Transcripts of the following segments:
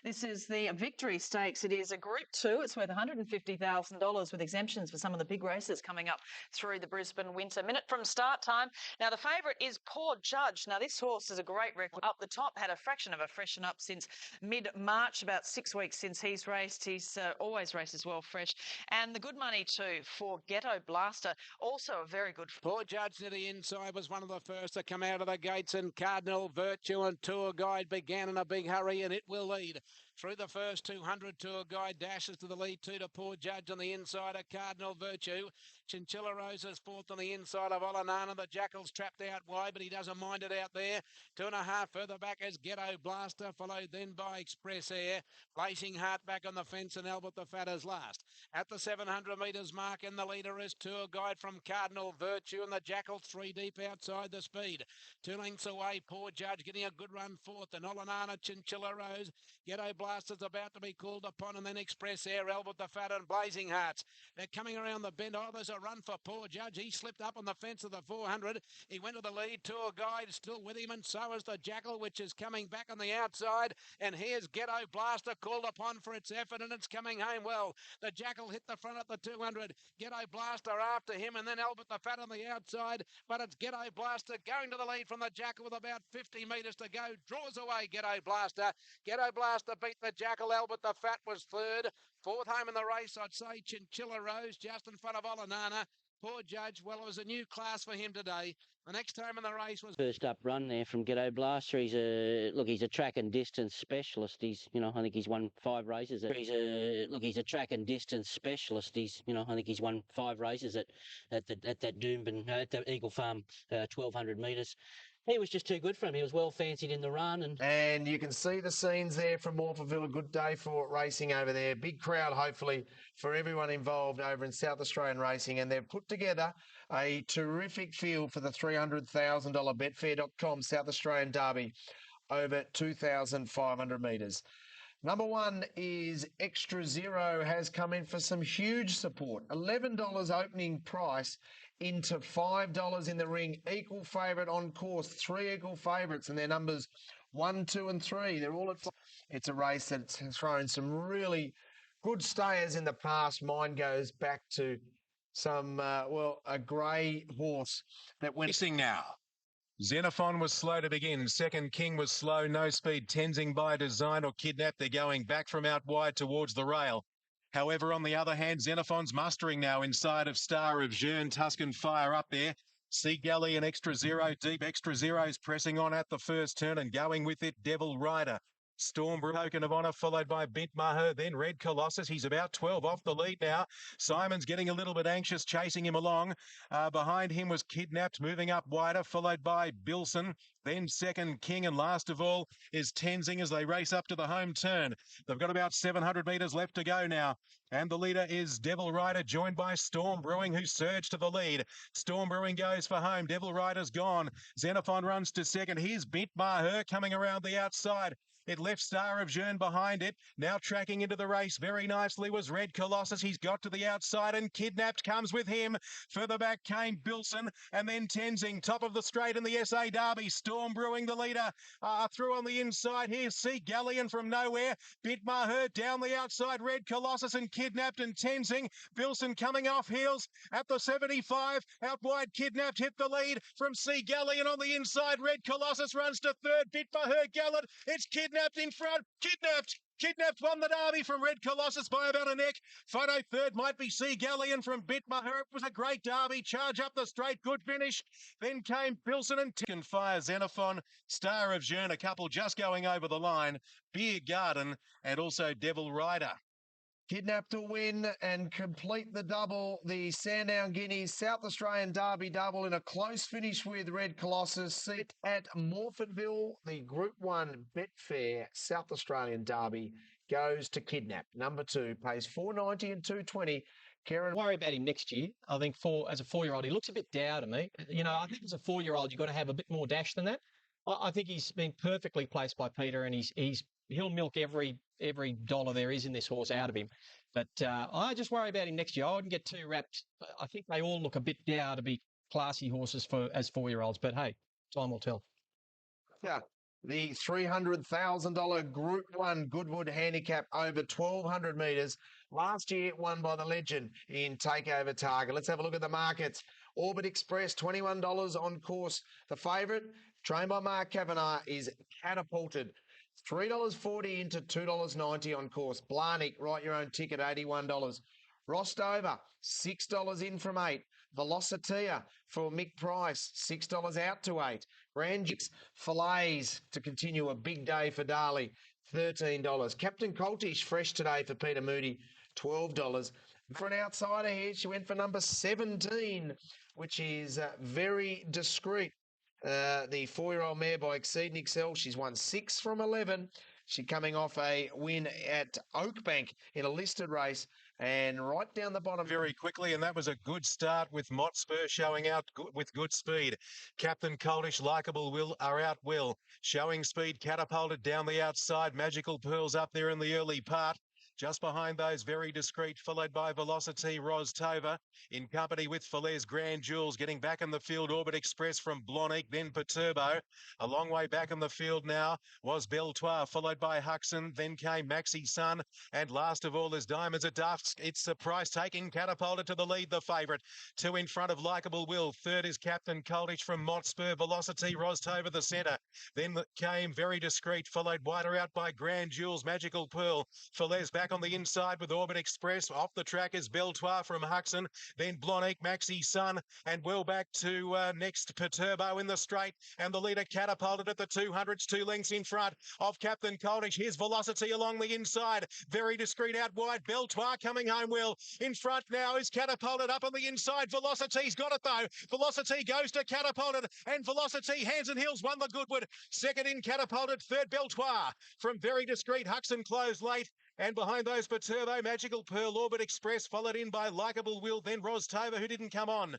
This is the Victory Stakes. It is a Group 2. It's worth $150,000 with exemptions for some of the big races coming up through the Brisbane winter. Minute from start time. Now, the favourite is Poor Judge. Now, this horse is a great record. Up the top, had a fraction of a freshen up since mid-March, about 6 weeks since he's raced. He's always races well fresh. And the good money, too, for Ghetto Blaster. Also a very good... Poor Judge to the inside was one of the first to come out of the gates, and Cardinal Virtue and Tour Guide began in a big hurry, and it will lead through the first 200. Tour Guide dashes to the lead, 2 to Poor Judge on the inside of Cardinal Virtue. Chinchilla Rose is fourth on the inside of Olanana. The Jackal's trapped out wide, but he doesn't mind it out there. 2.5 further back is Ghetto Blaster, followed then by Express Air. Blazing Heart back on the fence, and Albert the Fat is last. At the 700 metres mark, and the leader is Tour Guide from Cardinal Virtue, and the Jackal 3 deep outside the speed. 2 lengths away, Poor Judge getting a good run fourth, and Olanana, Chinchilla Rose. Ghetto Blaster's about to be called upon, and then Express Air, Albert the Fat and Blazing Hearts. They're coming around the bend. Oh, there's a run for Poor Judge. He slipped up on the fence of the 400. He went to the lead. Tour Guide still with him, and so is the Jackal, which is coming back on the outside. And here's Ghetto Blaster called upon for its effort, and it's coming home well. The Jackal hit the front at the 200. Ghetto Blaster after him, and then Albert the Fat on the outside. But it's Ghetto Blaster going to the lead from the Jackal with about 50 metres to go. Draws away Ghetto Blaster. Ghetto Blaster beat the Jackal. Albert the Fat was third. Fourth home in the race, I'd say Chinchilla Rose just in front of Olanana. Poor Judge, well, it was a new class for him today. The next time in the race was... First up run there from Ghetto Blaster. He's a track and distance specialist. I think he's won 5 races. He's a track and distance specialist. I think he's won 5 races at that Doomben, at the Eagle Farm, 1,200 metres. He was just too good for him. He was well fancied in the run. And you can see the scenes there from Morpheville. A good day for racing over there. Big crowd, hopefully, for everyone involved over in South Australian racing. And they've put together a terrific field for the $300,000 Betfair.com South Australian Derby over 2,500 metres. Number 1 is Extra Zero, has come in for some huge support. $11 opening price into $5 in the ring. Equal favourite on course. 3 equal favourites, and their numbers 1, 2 and 3. They're all at... It's a race that's thrown some really good stayers in the past. Mine goes back to some, a grey horse that went... Racing now. Xenophon was slow to begin. Second King was slow, no speed. Tenzing by Design or Kidnap. They're going back from out wide towards the rail. However, on the other hand, Xenophon's mustering now inside of Star of Jeune. Tuscan Fire up there. Sea Galley and Extra Zero deep. Extra Zero's pressing on at the first turn and going with it, Devil Rider. Storm Token of Honour followed by Bint Maher, then Red Colossus. He's about 12 off the lead now. Simon's getting a little bit anxious, chasing him along. Behind him was Kidnapped, moving up wider, followed by Bilson. Then Second King, and last of all is Tenzing as they race up to the home turn. They've got about 700 metres left to go now. And the leader is Devil Rider, joined by Storm Brewing, who surged to the lead. Storm Brewing goes for home. Devil Rider's gone. Xenophon runs to second. Here's Bint Maher coming around the outside. It left Star of Jeune behind it. Now tracking into the race very nicely was Red Colossus. He's got to the outside, and Kidnapped comes with him. Further back came Bilson, and then Tenzing, top of the straight in the SA Derby. Storm Brewing the leader. Through on the inside. Here's Sea Galleon from nowhere. Bint Maher down the outside. Red Colossus and Kidnapped and Tenzing. Bilson coming off heels at the 75. Out wide, Kidnapped hit the lead from Sea Galleon on the inside. Red Colossus runs to third. Bint Maher Gallant. It's Kidnapped in front. Kidnapped won the Derby from Red Colossus by about a neck. Photo third might be Sea Galleon from Bint Maher. It was a great Derby. Charge up the straight. Good finish. Then came Bilson and Tuscan Fire, Xenophon, Star of Jeune, a couple just going over the line. Beer Garden and also Devil Rider. Kidnapped to win and complete the double. The Sandown Guineas South Australian Derby double in a close finish with Red Colossus. Sit at Morfordville. The Group 1 Betfair South Australian Derby goes to Kidnap. Number 2 pays $4.90 and $2.20. Karen, worry about him next year. I think as a 4-year-old, he looks a bit dour to me. I think as a 4-year-old, you've got to have a bit more dash than that. I think he's been perfectly placed by Peter, and he'll milk every dollar there is in this horse out of him. But I just worry about him next year. I wouldn't get too wrapped. I think they all look a bit dour to be classy horses as 4-year-olds. But hey, time will tell. Yeah, the $300,000 Group 1 Goodwood Handicap over 1,200 metres. Last year, won by the legend in Takeover Target. Let's have a look at the markets. Orbit Express, $21 on course. The favourite, trained by Mark Kavanagh, is Catapulted. $3.40 into $2.90 on course. Blarney, write your own ticket, $81. Rostover, $6 in from 8. Velocitea for Mick Price, $6 out to 8. Grandix Fillets to continue a big day for Darley, $13. Captain Coltish fresh today for Peter Moody, $12. For an outsider here, she went for number 17, which is very discreet. The 4-year-old mare by Exceed and Excel. She's won 6 from 11. She's coming off a win at Oakbank in a listed race. And right down the bottom. Very quickly, and that was a good start with Motspur showing out with good speed. Captain Coldish, Likeable Will are out well. Showing speed, Catapulted down the outside. Magical Pearls up there in the early part. Just behind those, very discreet, followed by Velocity, Rostova, in company with Falaise Grand Jules, getting back in the field, Orbit Express from Blonique, then Perturbo. A long way back in the field now was Beltoire, followed by Huxon, then came Maxi Sun, and last of all is Diamonds at Dusk. It's a price taking, Catapulted to the lead, the favourite. 2 in front of Likeable Will. Third is Captain Coldish from Motspur, Velocity, Rostova the centre. Then came Very Discreet, followed wider out by Grand Jules, Magical Pearl. Falaise back on the inside with Orbit Express. Off the track is Beltoire from Huxon, then Blonique, Maxi Sun, and well back to next Perturbo in the straight, and the leader Catapulted at the 200s, 2 lengths in front of Captain Coldish. Here's Velocity along the inside, Very Discreet out wide, Beltoire coming home well. In front now is Catapulted up on the inside. Velocity's got it though. Velocity goes to Catapulted, and Velocity, Hands and Hills won the Goodwood. Second in Catapulted, third Beltoire from Very Discreet. Huxon closed late. And behind those, Perturbo, Magical Pearl, Orbit Express, followed in by Likeable Will, then Rostova, who didn't come on.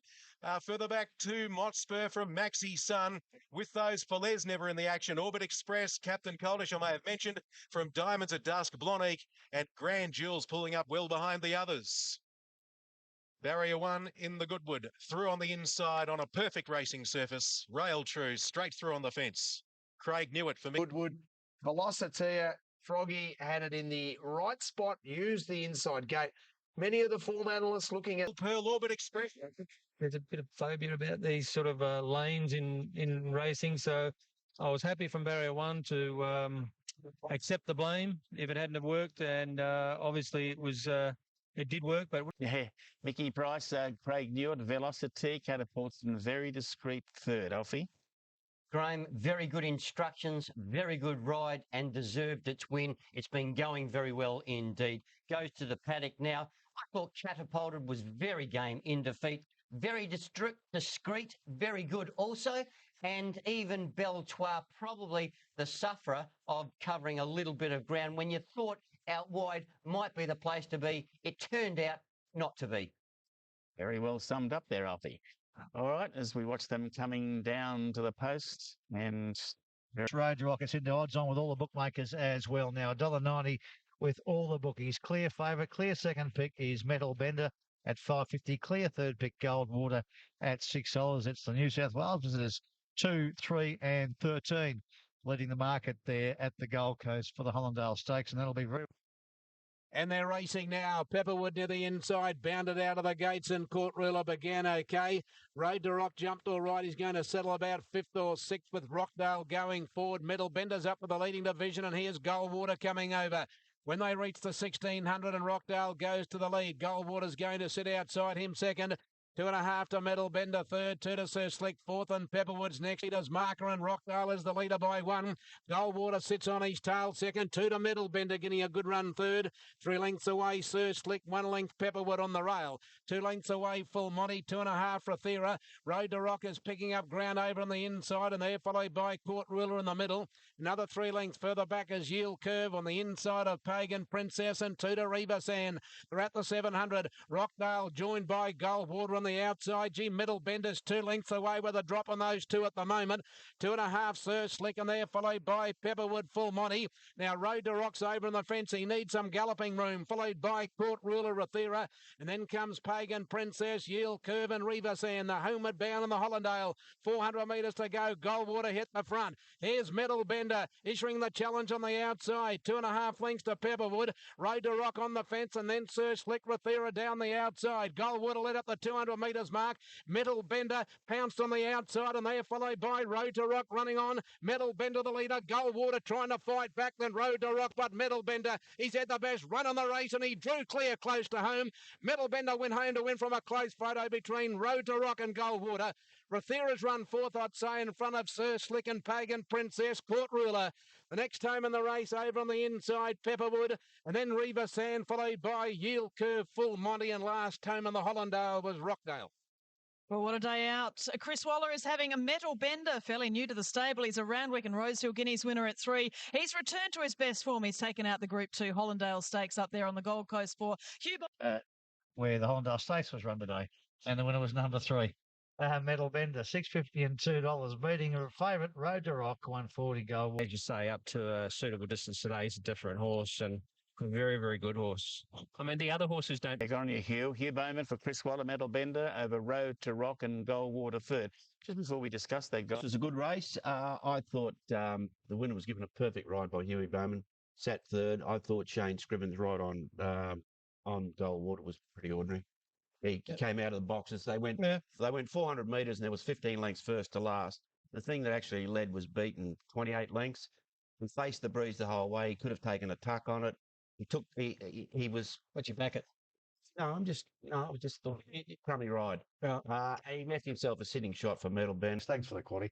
Further back to Motspur from Maxi Sun. With those, Falaise never in the action. Orbit Express, Captain Coldish, I may have mentioned, from Diamonds at Dusk, Blonique, and Grand Jules pulling up well behind the others. Barrier 1 in the Goodwood, through on the inside on a perfect racing surface. Rail true, straight through on the fence. Craig knew it for me. Goodwood, Velocitea, Froggy had it in the right spot, used the inside gate. Many of the form analysts looking at Pearl, Orbit Express. There's a bit of phobia about these sort of lanes in racing, so I was happy from barrier 1 to accept the blame if it hadn't have worked, and obviously it did work. But yeah, Mickey Price, Craig Newitt, Velocity, Catapulted, and Very Discreet third. Alfie. Graham, very good instructions, very good ride, and deserved its win. It's been going very well indeed. Goes to the paddock now. I thought Catapulted was very game in defeat. Very discreet, very good also. And even Beltoire, probably the sufferer of covering a little bit of ground. When you thought out wide might be the place to be, it turned out not to be. Very well summed up there, Alfie. All right, as we watch them coming down to the post, and Road Rockets into odds on with all the bookmakers as well. Now $1.90 with all the bookies. Clear favourite, clear second pick is Metal Bender at $5.50. Clear third pick Goldwater at $6. It's the New South Wales visitors 2, 3, and 13 leading the market there at the Gold Coast for the Hollandale Stakes, and that'll be very. And they're racing now. Pepperwood near the inside, bounded out of the gates, and Court Ruler began okay. Road to Rock jumped all right. He's going to settle about 5th or 6th with Rockdale going forward. Metal Bender's up for the leading division, and here's Goldwater coming over. When they reach the 1600 and Rockdale goes to the lead, Goldwater's going to sit outside him second. 2.5 to Metal Bender, third. 2 to Sir Slick, fourth, and Pepperwood's next. Leaders Marker and Rockdale is the leader by 1. Goldwater sits on his tail second. 2 to Metal Bender, getting a good run third. 3 lengths away, Sir Slick. 1 length Pepperwood on the rail. 2 lengths away, Full Monty. 2.5 for Thera. Road to Rock is picking up ground over on the inside, and they're followed by Court Ruler in the middle. Another 3 lengths further back is Yield Curve on the inside of Pagan Princess, and 2 to Reba San. They're at the 700. Rockdale joined by Goldwater on the the outside. Gee, Middle Bender's 2 lengths away with a drop on those two at the moment. 2.5 Sir Slick in there, followed by Pepperwood Full Monty. Now Road to Rock's over in the fence. He needs some galloping room, followed by Court Ruler Rathera. And then comes Pagan Princess, Yield Curve and Riverside. The Homeward Bound in the Hollandale. 400 metres to go. Goldwater hit the front. Here's Middle Bender issuing the challenge on the outside. 2.5 lengths to Pepperwood. Road to Rock on the fence, and then Sir Slick Rathera down the outside. Goldwater led up the 200 metres mark. Middle Bender pounced on the outside, and they are followed by Road to Rock running on. Middle Bender the leader. Goldwater trying to fight back, then Road to Rock, but Middle Bender, he's had the best run on the race, and he drew clear close to home. Middle Bender went home to win from a close photo between Road to Rock and Goldwater. Rathera's run fourth, I'd say, in front of Sir Slick and Pagan Princess. Court Ruler. The next home in the race over on the inside, Pepperwood, and then Reva Sand, followed by Yield Curve, Full Monty, and last home in the Hollandale was Rockdale. Well, what a day out. Chris Waller is having a Metal Bender, fairly new to the stable. He's a Roundwick and Rosehill Guineas winner at 3. He's returned to his best form. He's taken out the Group 2 Hollandale Stakes up there on the Gold Coast for Hugh. Where the Hollandale Stakes was run today, and the winner was number 3. Metal Bender, $6.50 and $2, beating her favourite, Road to Rock, 140 gold. As you say, up to a suitable distance today, he's a different horse and a very, very good horse. I mean, the other horses don't. They're on your Hugh Bowman for Chris Waller, Metal Bender over Road to Rock and Goldwater third. Just before we discuss that, guys. This was a good race. I thought the winner was given a perfect ride by Huey Bowman. Sat third. I thought Shane Scriven's ride on Goldwater was pretty ordinary. He came out of the boxes. They went 400 metres and there was 15 lengths first to last. The thing that actually led was beaten 28 lengths. He faced the breeze the whole way. He could have taken a tuck on it. He was. What'd you back it? No, I just thought crummy ride. Yeah. He left himself a sitting shot for Metal Bend. Thanks for the quality.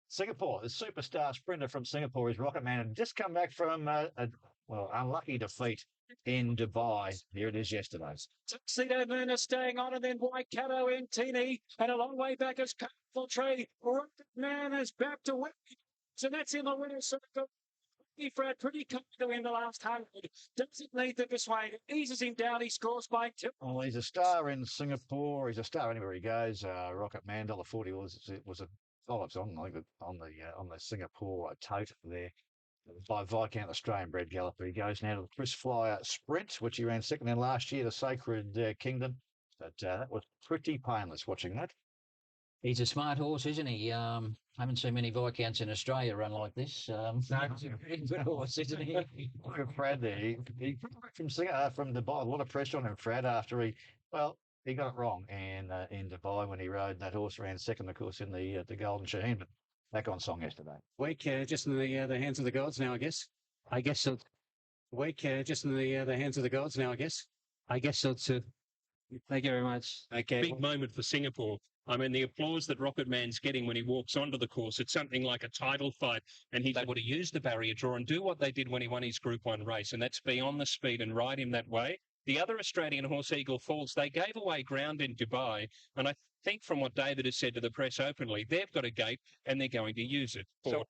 Singapore, the superstar sprinter from Singapore is Rocket Man, and just come back from unlucky defeat in Dubai. Here it is yesterday's. Tuxedo Moon staying on, and then White Cato in Teeny, and a long way back is Powerful Tree. Rocket Man is back to win, so that's in the winner's circle. Fred pretty comfortable in the last 100. Doesn't need the persuade. Eases him down. He scores by 2. Well, he's a star in Singapore. He's a star anywhere he goes. Rocket Man, $1.40 was a it's on the Singapore tote there by Viscount Australian bred galloper. He goes now to the Chris Flyer Sprint, which he ran second in last year, the Sacred Kingdom. But that was pretty painless watching that. He's a smart horse, isn't he? I haven't seen many Viscounts in Australia run like this. No, he's a very good horse, isn't he? Look at Fred there. He from Dubai. A lot of pressure on him, Fred, after he got it wrong in Dubai when he rode that horse, ran second, of course, in the Golden Sheen, but back on song yesterday. Weak, just in the hands of the gods now, I guess. I guess so. Weak, just in the hands of the gods now, I guess. I guess so too. Thank you very much. Okay. Big moment for Singapore. I mean, the applause that Rocket Man's getting when he walks onto the course, it's something like a title fight. And he's able to use the barrier draw and do what they did when he won his Group 1 race, and that's be on the speed and ride him that way. The other Australian horse, Eagle Falls, they gave away ground in Dubai, and I think from what David has said to the press openly, they've got a gate and they're going to use it. So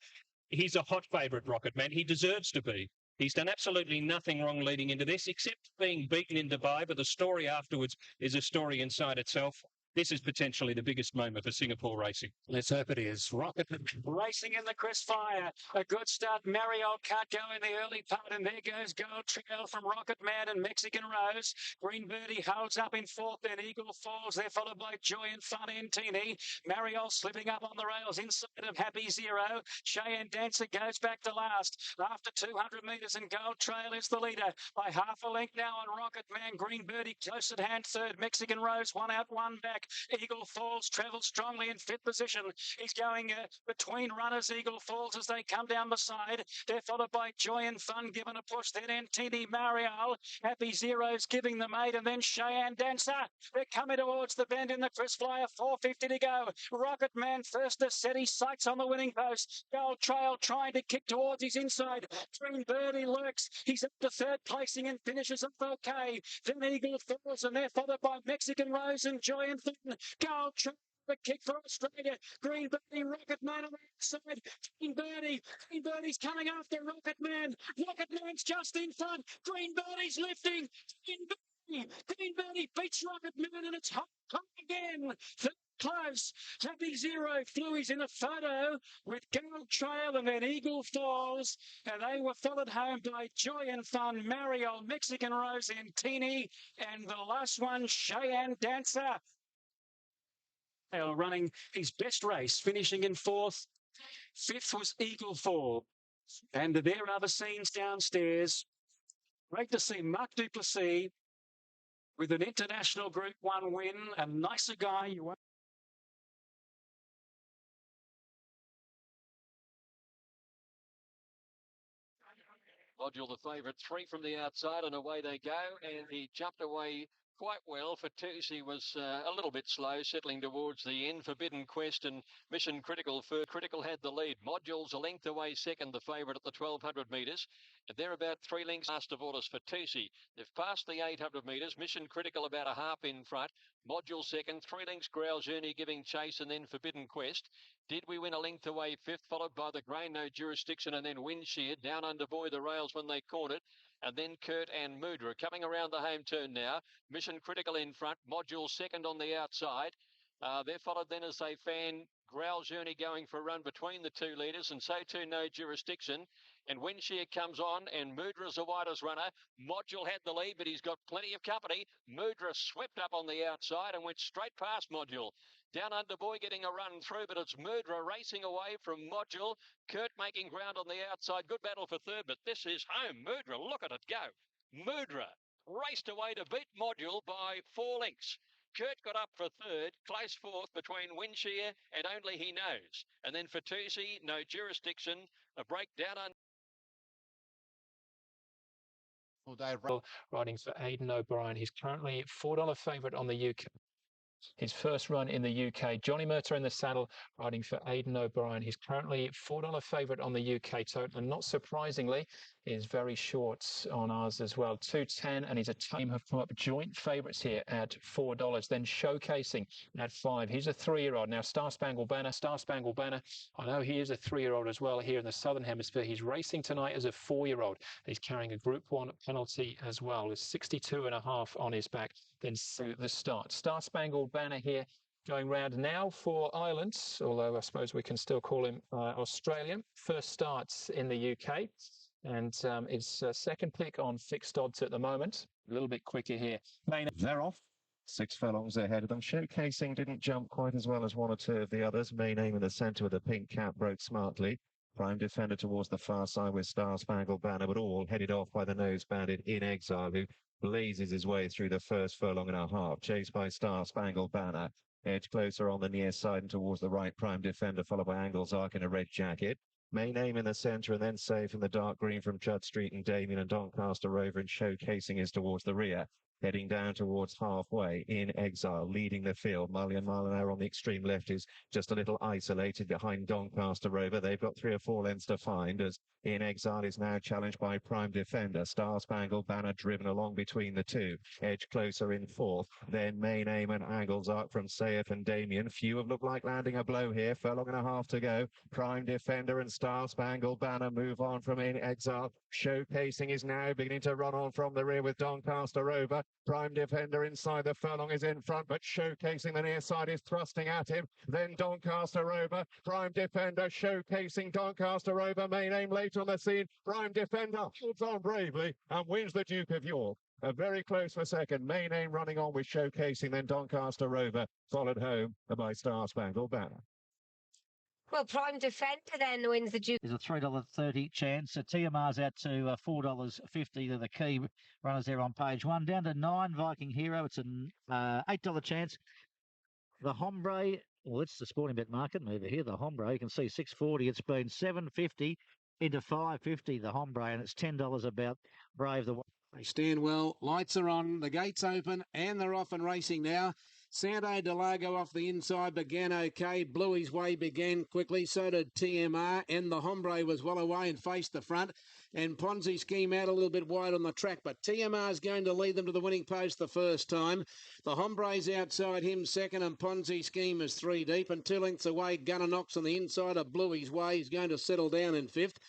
he's a hot favourite, Rocket Man. He deserves to be. He's done absolutely nothing wrong leading into this, except being beaten in Dubai, but the story afterwards is a story inside itself. This is potentially the biggest moment for Singapore racing. Let's hope it is. Rocket racing in the Chris Fire. A good start. Mario can't go in the early part, and there goes Gold Trail from Rocket Man and Mexican Rose. Green Birdie holds up in fourth, then Eagle Falls. They're followed by Joy and Fun and Teeny. Mario slipping up on the rails inside of Happy Zero. Cheyenne Dancer goes back to last. After 200 metres, and Gold Trail is the leader by half a length now on Rocket Man. Green Birdie close at hand third. Mexican Rose one out, one back. Eagle Falls travels strongly in fifth position. He's going between runners, Eagle Falls, as they come down the side. They're followed by Joy and Fun, given a push. Then Antini Marial. Happy Zero's giving them 8. And then Cheyenne Dancer. They're coming towards the bend in the Chris Flyer. 4:50 to go. Rocket Man first to set his sights on the winning post. Gold Trail trying to kick towards his inside. Green Birdie lurks. He's up to third placing and finishes up okay. Then Eagle Falls, and they're followed by Mexican Rose and Joy and Fun. Gold Trail, the kick for Australia. Green Birdie, Rocket Man on the outside. Green Birdie's coming after Rocket Man. Rocket Man's just in front. Green Birdie's lifting. Green Birdie Greenberry beats Rocket Man, and it's hot again. Third close. Happy Zero Fluey's in a photo with Gold Trail and then Eagle Falls, and they were followed home by Joy and Fun, Mario, Mexican Rose, and Teeny, and the last one, Cheyenne Dancer. Running his best race, finishing in fourth. Fifth was Eagle Fall. And there are the scenes downstairs. Great to see Mark Duplessis with an international Group 1 win. A nicer guy you won't. Module the favourite, 3 from the outside, and away they go. And he jumped away quite well. Fatusi was a little bit slow, settling towards the end. Forbidden Quest and Mission Critical first. Critical had the lead. Modules a length away second, the favourite at the 1200 metres. And they're about 3 lengths last of all is Fatusi. They've passed the 800 metres. Mission Critical about a half in front. Module second, 3 lengths Grail Journey giving chase, and then Forbidden Quest. Did we win a length away fifth, followed by the Grain No Jurisdiction, and then Windshear down under Boy the rails when they cornered. And then Kurt and Mudra coming around the home turn now. Mission Critical in front, Module second on the outside. They're followed then as they fan Growl Journey going for a run between the 2 leaders, and so too No Jurisdiction. And Windshear comes on, and Mudra's the widest runner. Module had the lead, but he's got plenty of company. Mudra swept up on the outside and went straight past Module. Down under Boy getting a run through, but it's Mudra racing away from Module. Kurt making ground on the outside. Good battle for third, but this is home. Mudra, look at it go. Mudra raced away to beat Module by 4 lengths. Kurt got up for third, close fourth between Windshear and Only He Knows. And then Fatusi, No Jurisdiction, a break down under. Riding for Aidan O'Brien. He's currently $4 favourite on the UK. His first run in the UK. Johnny Murtagh in the saddle, riding for Aidan O'Brien. He's currently $4 favourite on the UK total, and not surprisingly, is very short on ours as well. 210, and his team have come up joint favourites here at $4. Then Showcasing at 5. He's a 3-year-old. Now Starspanglebanner. I know he is a 3-year-old as well here in the Southern Hemisphere. He's racing tonight as a 4-year-old. He's carrying a Group 1 penalty as well, with 62.5 on his back. Then the start. Starspanglebanner here going round now for Ireland, although I suppose we can still call him Australian. First starts in the UK, and it's second pick on fixed odds at the moment. A little bit quicker here. They're off. 6 furlongs ahead of them. Showcasing didn't jump quite as well as 1 or 2 of the others. Main Aim in the centre with the pink cap broke smartly. Prime Defender towards the far side with Starspanglebanner, but all headed off by the nose bandit In Exile, who blazes his way through the first furlong and a half, chased by Starspanglebanner. Edge closer on the near side and towards the right, Prime Defender, followed by Angles Arc in a red jacket. Main Aim in the centre, and then Safe in the dark green from Judd Street and Damien, and Doncaster Rover and Showcasing is towards the rear. Heading down towards halfway, In Exile leading the field. Molineux on the extreme left is just a little isolated behind Doncaster Rover. They've got 3 or 4 lengths to find, as In Exile is now challenged by Prime Defender. Starspanglebanner driven along between the 2. Edge closer in fourth. Then Main Aim and Angles Arc from Saif and Damien. Few have looked like landing a blow here. Furlong and a half to go. Prime Defender and Starspanglebanner move on from In Exile. Showcasing is now beginning to run on from the rear with Doncaster Rover. Prime Defender inside the furlong is in front, but Showcasing the near side is thrusting at him. Then Doncaster Rover, Prime Defender, Showcasing Doncaster Rover, Main Aim late on the scene. Prime Defender holds on bravely and wins the Duke of York. Very close for second. Main Aim running on with Showcasing, then Doncaster Rover, followed home by Starspanglebanner. Well, Prime Defender then wins the Duke. There's a $3.30 chance. So TMR's out to $4.50 to the key runners there on page 1. Down to 9, Viking Hero. It's an $8 chance. The Hombre, well, it's the sporting bet market over here. The Hombre, you can see $6.40. It's been $7.50 into $5.50, the Hombre, and it's $10 about Brave the. They stand well, lights are on, the gates open, and they're off and racing now. Santo Delago off the inside began okay. Bluey's way began quickly. So did TMR, and the Hombre was well away and faced the front. And Ponzi Scheme out a little bit wide on the track, but TMR is going to lead them to the winning post the first time. The Hombre's outside him second, and Ponzi Scheme is 3 deep. And 2 lengths away, Gunner Knox on the inside of Bluey's way. He's going to settle down in fifth.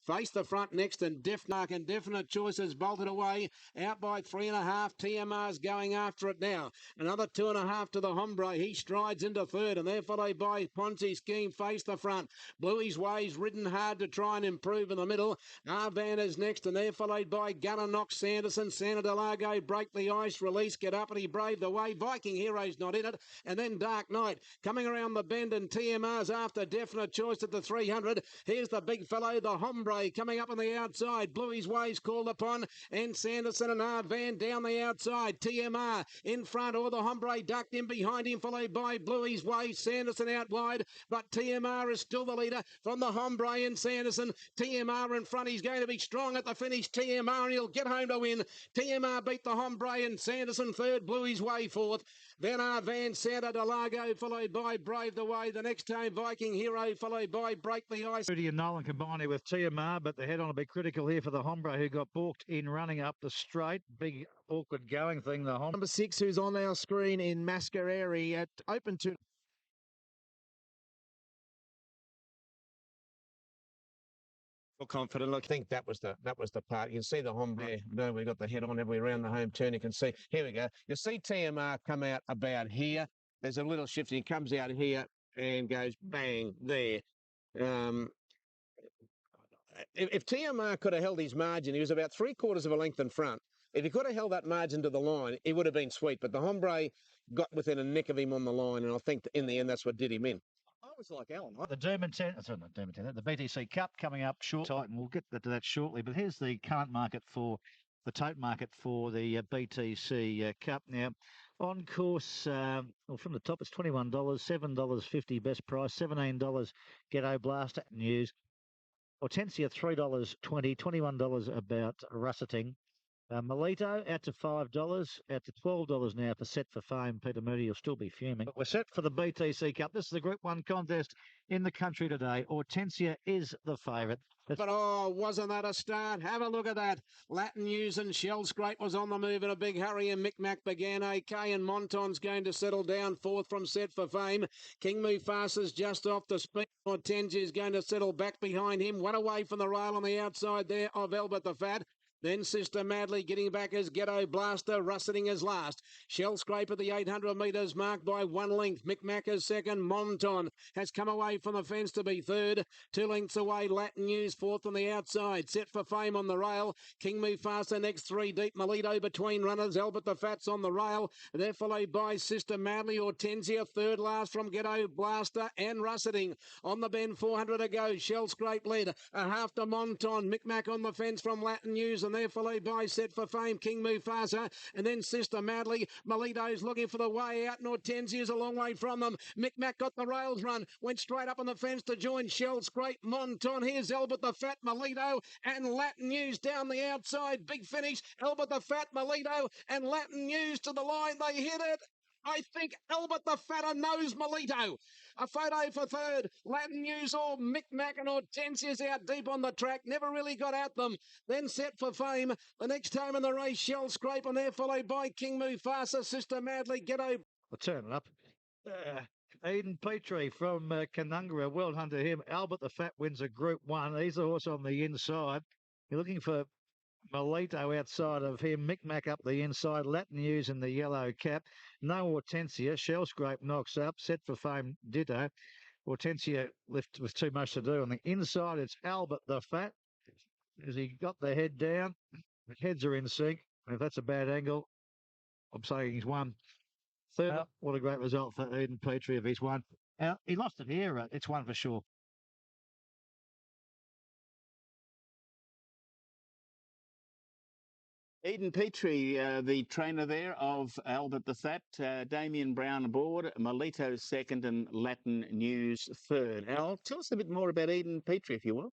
Face the front next, and Definite Choices bolted away. Out by 3.5. TMR's going after it now. Another 2.5 to the Hombre. He strides into third, and they're followed by Ponzi Scheme. Face the front. Bluey's Ways ridden hard to try and improve in the middle. Arvan is next, and they're followed by Gunner Knox Sanderson. Santa Delago break the ice. Release Get Uppity Brave the way. Viking Hero's not in it. And then Dark Knight coming around the bend, and TMR's after Definite Choice at the 300. Here's the big fellow, the Hombre, coming up on the outside. Bluey's Ways called upon, and Sanderson and Arvan down the outside. TMR in front, or the Hombre ducked in behind him, followed by Bluey's Ways. Sanderson out wide, but TMR is still the leader from the Hombre and Sanderson. TMR in front. He's going to be strong at the finish. TMR, and he'll get home to win. TMR beat the Hombre and Sanderson third. Bluey's Way fourth. Then Arvan, Santa Delago, followed by Brave the Way. The next time Viking Hero, followed by Break the Ice. Rudy and Nolan combined here with TMR, but the head-on will be critical here for the Hombre, who got balked in running up the straight. Big, awkward going thing, the Hombre. Number 6, who's on our screen in Mascareri at open to... Confident. I think that was the part. You can see the Hombre. No, we got the head on everywhere around the home turn. You can see. Here we go. You see TMR come out about here. There's a little shift. He comes out here and goes bang there. If TMR could have held his margin, he was about 3/4 of a length in front. If he could have held that margin to the line, it would have been sweet. But the Hombre got within a neck of him on the line, and I think in the end that's what did him in. I was like Alan. The Dermot 10, sorry, not Dermot 10, the BTC Cup coming up short, and we'll get to that shortly. But here's the current market for the tote market for the BTC Cup. Now, on course, well, from the top, it's $21, $7.50 best price, $17 Ghetto Blaster News. Hortensia, $3.20, $21 about russeting. Melito out to $5, out to $12 now for Set for Fame. Peter Moody will still be fuming. But we're set for the BTC Cup. This is the Group 1 contest in the country today. Hortensia is the favourite. But oh, wasn't that a start? Have a look at that. Latin News and Shell Scrape was on the move in a big hurry, and Micmac began okay, and Monton's going to settle down fourth from Set for Fame. King Mufasa's just off the speed. Hortensia is going to settle back behind him. One away from the rail on the outside there of Albert the Fat. Then Sister Madly getting back as Ghetto Blaster, russeting as last. Shell Scrape at the 800 metres, marked by 1 length. Micmac is second. Monton has come away from the fence to be third. 2 lengths away, Latin News fourth on the outside. Set for Fame on the rail. King Mufasa next, 3 deep. Melito between runners. Albert the Fat's on the rail. They're followed by Sister Madly. Hortensia third last from Ghetto Blaster and russeting. On the bend, 400 to go. Shell Scrape led. A half to Monton. Micmac on the fence from Latin News, and they're followed by Set for Fame, King Mufasa, and then Sister Madly. Melito's looking for the way out, and Hortensia's a long way from them. Micmac got the rails run, went straight up on the fence to join Shell Scrape, Monton. Here's Albert the Fat, Melito, and Latin News down the outside. Big finish. Albert the Fat, Melito, and Latin News to the line. They hit it. I think Albert the Fatter knows Melito. A photo for third. Latin News or Micmac and Hortensia's out deep on the track. Never really got at them. Then Set for Fame. The next time in the race, Shell Scrape, and they're followed by King Mufasa, Sister Madly, Ghetto. I'll turn it up. Eden Petrie from Canungra. Well done to him. Albert the Fat wins a Group 1. He's the horse on the inside. You're looking for Melito outside of him. Micmac up the inside. Latin News in the yellow cap. No Hortensia. Shell Scrape knocks up. Set for Fame ditto. Hortensia left with too much to do. On the inside, it's Albert the Fat. As he got the head down, the heads are in sync. If that's a bad angle, I'm saying he's won. Third, what a great result for Eden Petrie if he's won. He lost it here. It's one for sure. Eden Petrie, the trainer there of Albert the Fat, Damien Brown aboard, Melito second, and Latin News third. Al, tell us a bit more about Eden Petrie, if you will.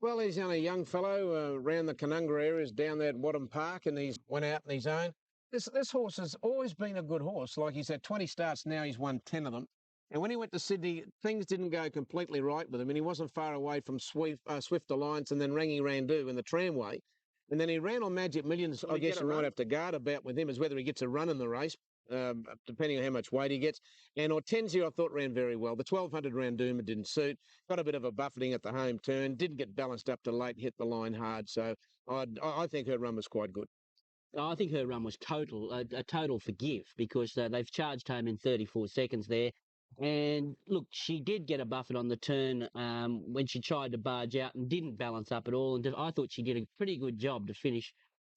Well, he's only a young fellow around the Canungra areas down there at Wadham Park, and he's went out on his own. This horse has always been a good horse. Like he's had 20 starts now, he's won 10 of them. And when he went to Sydney, things didn't go completely right with him, and he wasn't far away from Swift Alliance and then Rangi Randu in the tramway. And then he ran on Magic Millions. I guess you might have to guard about with him as whether he gets a run in the race. depending on how much weight he gets. And Hortensia, I thought, ran very well. The 1200 round Dooma didn't suit. Got a bit of a buffeting at the home turn. Didn't get balanced up to late, hit the line hard. So I think her run was quite good. I think her run was a total forgive because they've charged home in 34 seconds there. And look, she did get a buffet on the turn when she tried to barge out and didn't balance up at all. And I thought she did a pretty good job to finish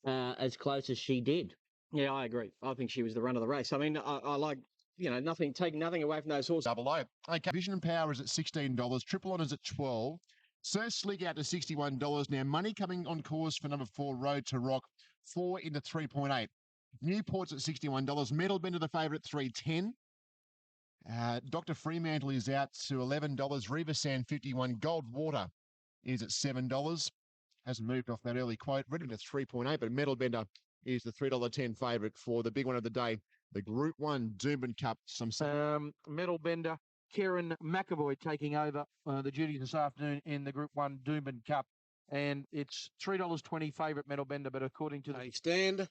as close as she did. Yeah, I agree. I think she was the run of the race. I mean, I like, taking nothing away from those horses. Double O. Okay, Vision and Power is at $16. Triple On is at $12. Sir Slick out to $61. Now, money coming on course for number 4, Road to Rock, 4 into 3.8. Newport's at $61. Metal Bender, the favourite, $3.10. Dr. Fremantle is out to $11. Riva Sand, 51. Gold Water is at $7. Hasn't moved off that early quote. Ready to 3.8, but Metal Bender is the $3.10 favourite for the big one of the day, the Group 1 Doomben Cup. Metal Bender, Kieran McAvoy taking over the duties this afternoon in the Group 1 Doomben Cup. And it's $3.20 favourite Metal Bender, but according to the stand.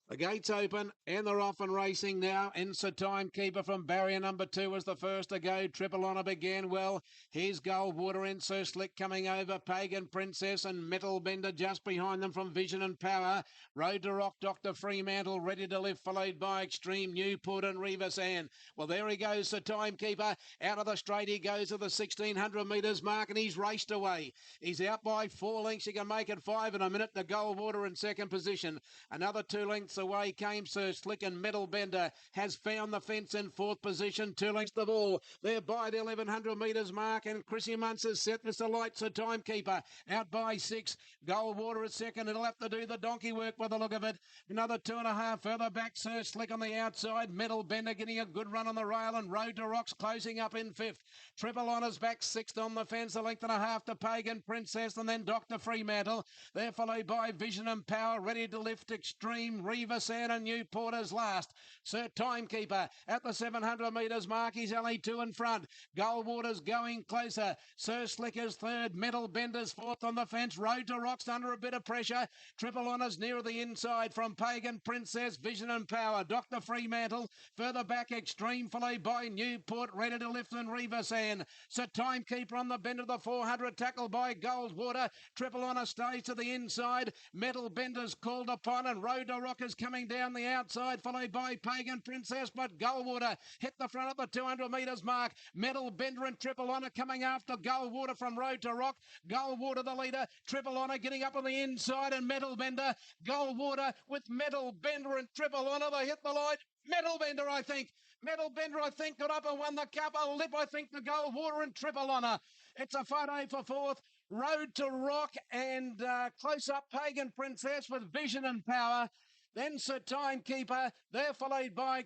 The gates open and they're off and racing now. Enter Timekeeper from barrier number 2 was the first to go. Triple Honor began well. Here's Goldwater, Enso Slick coming over. Pagan Princess and Metal Bender just behind them from Vision and Power. Road to Rock, Dr. Fremantle ready to lift, followed by Extreme Newport and Riva Sand. Well, there he goes, the Timekeeper. Out of the straight he goes to the 1600 metres mark and he's raced away. He's out by 4 lengths. He can make it 5 in a minute. The Goldwater in second position. Another 2 lengths away came Sir Slick, and Metal Bender has found the fence in 4th position, 2 lengths the ball. They're by the 1100 metres mark, and Chrissy Muntz has set Mr. Lights, a Timekeeper, out by 6. Goldwater at second. It'll have to do the donkey work by the look of it. Another 2.5 further back, Sir Slick on the outside. Metal Bender getting a good run on the rail, and Road to Rocks closing up in 5th. Triple Honours back 6th on the fence, a length and a half to Pagan Princess, and then Dr. Fremantle. They're followed by Vision and Power, ready to lift. Extreme, Riva Sand and Newporters last. Sir Timekeeper at the 700 metres mark. He's only 2 in front. Goldwater's going closer. Sir Slicker's 3rd. Metal Bender's 4th on the fence. Road to Rocks under a bit of pressure. Triple Honours nearer the inside from Pagan Princess, Vision and Power. Dr. Fremantle further back. Extreme followed by Newport, ready to lift, and Riva Sand. Sir Timekeeper on the bend of the 400, tackled by Goldwater. Triple Honour stays to the inside. Metal Bender's called upon, and Road to Rock is coming down the outside, followed by Pagan Princess, but Goldwater hit the front of the 200 metres mark. Metal Bender and Triple Honour coming after Goldwater from Road to Rock. Goldwater the leader, Triple Honour getting up on the inside, and Metal Bender. Goldwater with Metal Bender and Triple Honour. They hit the line. Metal Bender, I think. Metal Bender, I think, got up and won the cup. A lip, I think, to Goldwater and Triple Honour. It's a photo for 4th. Road to Rock and close up Pagan Princess with Vision and Power. Then Sir Timekeeper. They're followed by...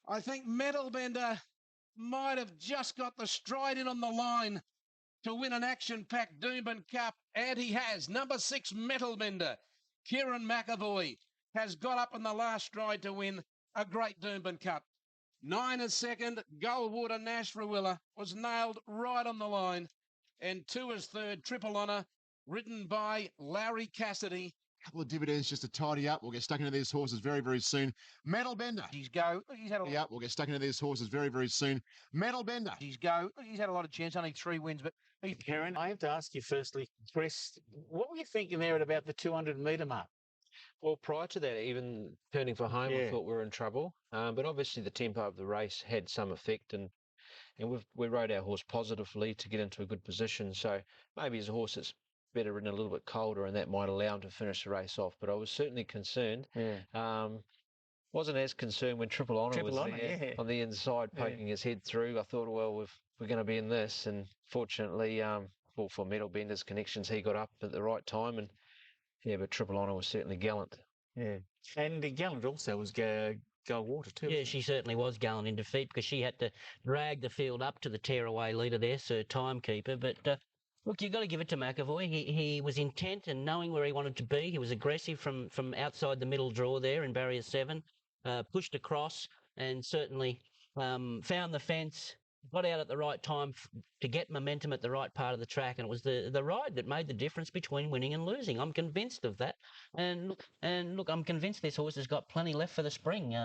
I think Metal Bender might have just got the stride in on the line to win an action-packed Doomben Cup. And he has. Number 6, Metal Bender. Kieran McAvoy has got up in the last stride to win a great Doomben Cup. 9 is second. Goldwater Nash Rawilla was nailed right on the line. And 2 is third. Triple Honour, ridden by Larry Cassidy. Couple of dividends just to tidy up. We'll get stuck into these horses very, very soon. Metal Bender. He's go. He's had a lot. We'll get stuck into these horses very, very soon. Metal Bender. He's go. He's had a lot of chance. Only 3 wins, but Karen, I have to ask you firstly, Chris, what were you thinking there at about the 200 metre mark? Well, prior to that, even turning for home, I thought we were in trouble. But obviously the tempo of the race had some effect, and we rode our horse positively to get into a good position. So maybe as a horse that's better ridden a little bit colder, and that might allow him to finish the race off. But I was certainly concerned. Wasn't as concerned when Triple Honour was there on the inside poking his head through. I thought, well, we're going to be in this. And fortunately, for Metal Bender's connections, he got up at the right time. And but Triple Honour was certainly gallant. Yeah. And gallant also was Goldwater too. Yeah, she certainly was gallant in defeat because she had to drag the field up to the tearaway leader there, Sir Timekeeper. But look, you've got to give it to McAvoy. He was intent and knowing where he wanted to be. He was aggressive from outside the middle draw there in barrier 7, pushed across and certainly found the fence got out at the right time to get momentum at the right part of the track, and it was the ride that made the difference between winning and losing. I'm convinced of that, and look, I'm convinced this horse has got plenty left for the spring,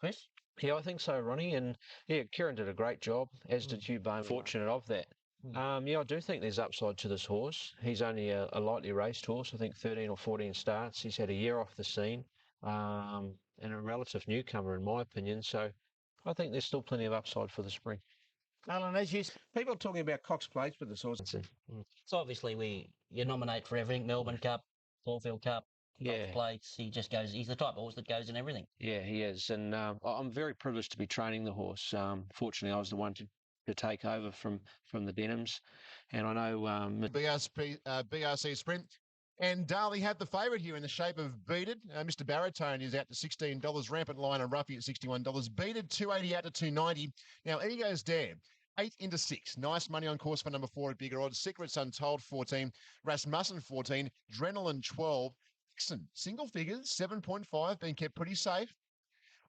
Chris. Yeah, I think so, Ronnie. And yeah, Kieran did a great job, as did Hugh Bowman. Fortunate of that. Yeah, I do think there's upside to this horse. He's only a lightly raced horse. I think 13 or 14 starts. He's had a year off the scene, and a relative newcomer, in my opinion. So I think there's still plenty of upside for the spring. Alan, as you people are talking about Cox Plates with this horse. So obviously you nominate for everything: Melbourne Cup, Caulfield Cup, Cox Plates. He just goes. He's the type of horse that goes in everything. Yeah, he is, and I'm very privileged to be training the horse. Fortunately, I was the one to take over from the Denhams, and I know BRC Sprint. And Darley had the favourite here in the shape of Beated. Mr. Baritone is out to $16. Rampant Line and Ruffy at $61. Beated 280 out to 290. Now Ego's Dare. 8 into 6. Nice money on course for number 4 at bigger odds. Secrets Untold 14. Rasmussen 14. Drenalin 12. Dixon single figures 7.5. Being kept pretty safe.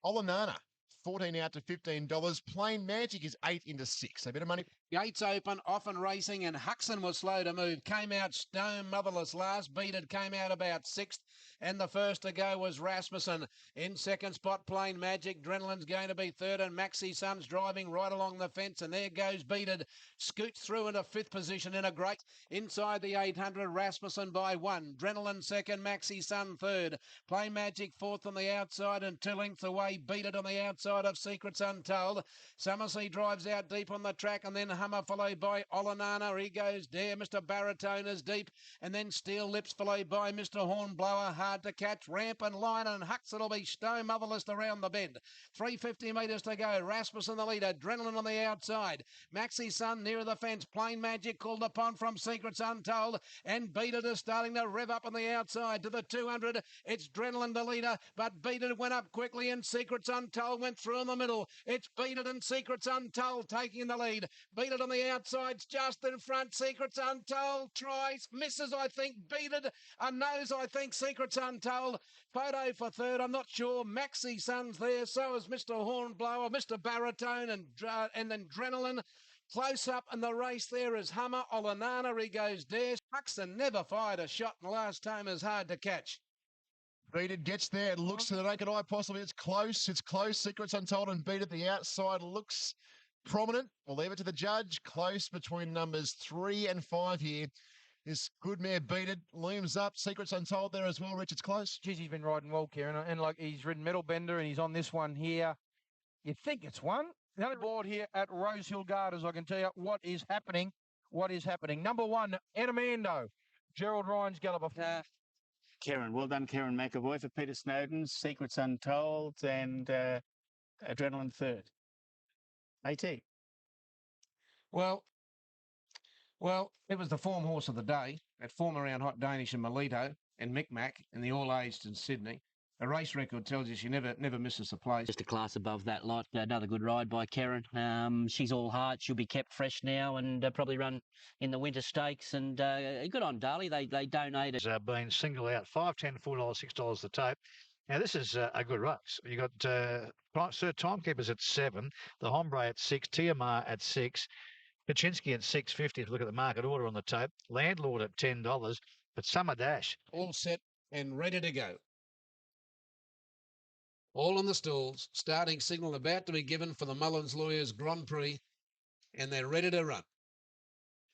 Olanana 14 out to $15. Plain Magic is 8 into 6. A bit of money. Gates open, often racing, and Huxon was slow to move. Came out stone motherless last. Beated came out about 6th. And the first to go was Rasmussen. In second spot, Plain Magic. Drenolin's going to be third, and Maxi Sun's driving right along the fence. And there goes Beated. Scoots through into 5th position in a great. Inside the 800, Rasmussen by 1. Drenolin second, Maxi Sun third. Plain Magic 4th on the outside, and 2 lengths away. Beated on the outside of Secrets Untold. Summersea drives out deep on the track, and then Hummer followed by Olanana. He goes Dare. Mr. Baritone is deep, and then Steel Lips followed by Mr. Hornblower. Hard to catch. Rampant Line and Huxon will be stone motherless around the bend. 350 metres to go. Rasmussen the leader. Drenolin on the outside. Maxi Sun nearer the fence. Plain Magic called upon from Secrets Untold, and Beat It is starting to rev up on the outside to the 200. It's Drenolin the leader, but Beat It went up quickly, and Secrets Untold went through in the middle. It's Beat It and Secrets Untold taking the lead. Beat It on the outsides, just in front. Secrets Untold tries, misses, I think. Beat It, a nose, I think. Secrets Untold. Photo for third, I'm not sure. Maxi Sun's there, so is Mr. Hornblower, Mr. Baritone, and then Drenolin. Close up in the race there is Hummer. Olanana, he goes Dare. Huxon never fired a shot, and last time is hard to catch. Beated gets there. It looks to the naked eye possibly. It's close. It's close. Secrets Untold and Beat It. The outside looks prominent. We'll leave it to the judge. Close between numbers 3 and 5 here. This good mare Beat It looms up. Secrets Untold there as well. Richard's close. Geez, he's been riding well, Kieran. And like he's ridden Metal Bender, and he's on this one here. You think it's one? Another board here at Rosehill Gardens. I can tell you what is happening. What is happening? Number 1, Enamando. Gerald Ryan's galloper. Kieran, well done, Kieran McAvoy for Peter Snowden. Secrets Untold and Adrenaline third. AT. Well, it was the form horse of the day at form around Hot Danish and Melito and Micmac in the all-aged in Sydney. A race record tells you she never misses a place. Just a class above that lot. Another good ride by Karen. She's all heart. She'll be kept fresh now and probably run in the winter stakes. And good on Darley. They donated. Been singled out. $5, $10, $4, $6 the tape. Now, this is a good race. You got Sir Timekeepers at 7, the Hombre at 6, Tiamar at 6, Kaczynski at $6.50 if you look at the market order on the tape, Landlord at $10, but Summer Dash. All set and ready to go. All in the stalls, starting signal about to be given for the Mullins Lawyers Grand Prix, and they're ready to run.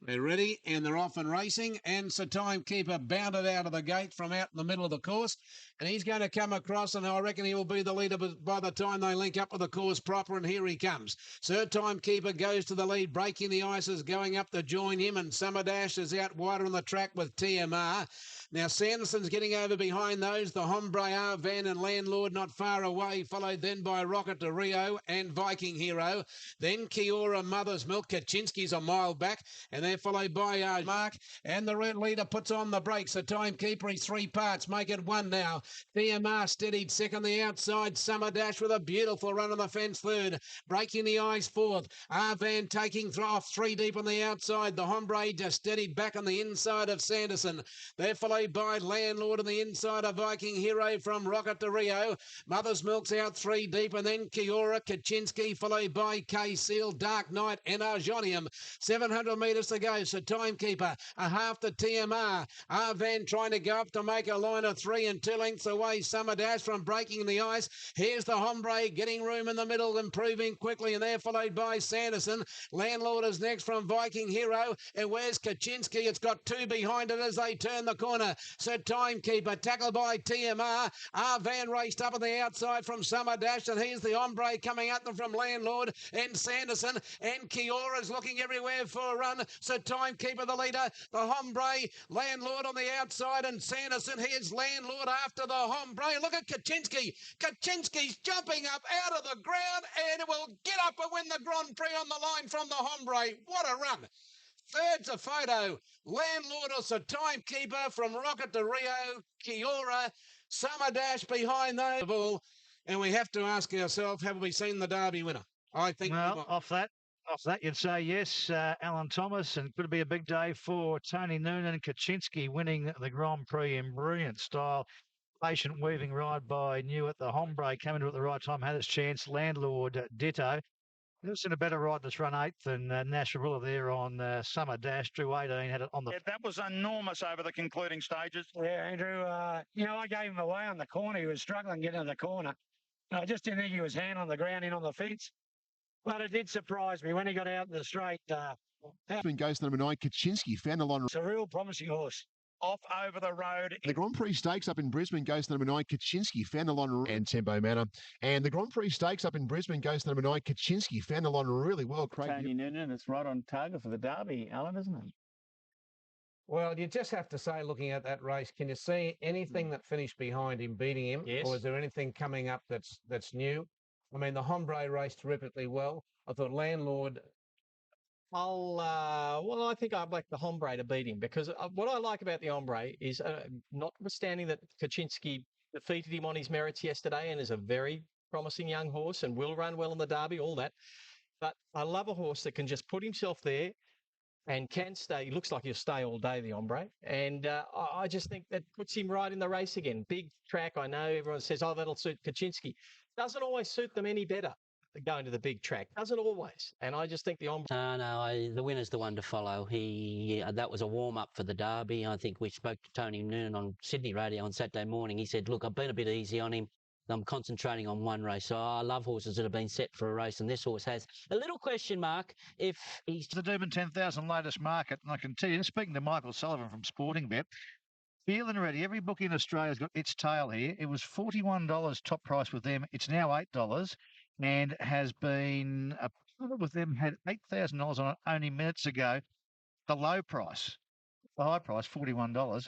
They're ready and they're off and racing, and Sir Timekeeper bounded out of the gate from out in the middle of the course, and he's going to come across, and I reckon he will be the leader by the time they link up with the course proper, and here he comes. Sir Timekeeper goes to the lead, breaking the ices, going up to join him, and Summer Dash is out wider on the track with TMR. Now Sanderson's getting over behind those, the Hombre, Van and Landlord not far away, followed then by Rocket to Rio and Viking Hero. Then Kiora, Mother's Milk, Kaczynski's a mile back, and then they're followed by Mark, and the red leader puts on the brakes. The timekeeper is 3 parts, make it 1 now. TMR steadied second the outside. Summer Dash with a beautiful run on the fence third. Breaking the eyes fourth. Arvan taking off 3 deep on the outside. The Hombre just steadied back on the inside of Sanderson. They're followed by Landlord on the inside of Viking Hero from Rocket to Rio. Mother's Milk's out 3 deep, and then Kiora, Kaczynski, followed by K-Seal, Dark Knight and Arjonium. 700 metres to go, so timekeeper a half to TMR. Arvan trying to go up to make a line of 3 and 2 lengths away. Summer Dash from breaking the ice. Here's the Hombre getting room in the middle, improving quickly, and they're followed by Sanderson. Landlord is next from Viking Hero, and where's Kaczynski? It's got 2 behind it as they turn the corner. So timekeeper tackled by TMR. Arvan raced up on the outside from Summer Dash, and here's the Hombre coming at them from Landlord and Sanderson, and Kiora's looking everywhere for a run. So timekeeper the leader, the Hombre, Landlord on the outside, and Sanderson. Here's Landlord after the Hombre. Look at Kaczynski. Kaczynski's jumping up out of the ground, and it will get up and win the Grand Prix on the line from the Hombre. What a run. Third's a photo. Landlord is the timekeeper from Rocket to Rio. Kiora, Summer Dash behind those all. And we have to ask ourselves, have we seen the Derby winner? I think well, off that, you'd say yes, Alan Thomas, and could it be a big day for Tony Noonan. Kaczynski winning the Grand Prix in brilliant style. Patient weaving ride by Newitt. The Hombre came into at the right time, had its chance. Landlord, ditto. Never seen a better ride that's run 8th than Nasharilla there on Summer Dash. Drew 18, had it on the... Yeah, that was enormous over the concluding stages. Yeah, Andrew, you know, I gave him away on the corner. He was struggling getting to the corner. I just didn't think he was hand on the ground in on the fence. But it did surprise me when he got out in the straight. Goes to number 9, Kaczynski, found the line. It's a real promising horse. Off over the road. The Grand Prix Stakes up in Brisbane goes to number 9, Kaczynski, found the line and Tempo Manor. And the Grand Prix Stakes up in Brisbane goes to number 9, Kaczynski, found the line really well. Craig. Tony Noonan, it's right on target for the Derby, Alan, isn't it? Well, you just have to say, looking at that race, can you see anything that finished behind him beating him? Yes. Or is there anything coming up that's new? I mean, the Hombre raced terrifically well. I thought Landlord... Well, I think I'd like the Hombre to beat him, because what I like about the Hombre is, notwithstanding that Kaczynski defeated him on his merits yesterday and is a very promising young horse and will run well in the Derby, all that. But I love a horse that can just put himself there and can stay. He looks like he'll stay all day, the Hombre. And I just think that puts him right in the race again. Big track. I know everyone says, oh, that'll suit Kaczynski. Doesn't always suit them any better. Going to the big track doesn't always, and I just think the Hombre. No, the winner's the one to follow. That was a warm up for the Derby. I think we spoke to Tony Noonan on Sydney Radio on Saturday morning. He said, "Look, I've been a bit easy on him. I'm concentrating on one race. So I love horses that have been set for a race, and this horse has a little question mark if he's the Doomben 10,000 latest market." And I can tell you, speaking to Michael Sullivan from Sporting Bet, feeling ready. Every book in Australia's got its tail here. It was $41 top price with them. It's now $8. And has been with them, had $8,000 on it only minutes ago. The low price, the high price, $41.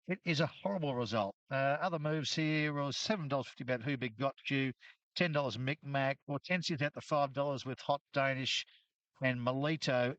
It is a horrible result. Other moves here was $7.50 about Who Big Got You, $10 Micmac, Hortensia's at the $5 with Hot Danish and Melito.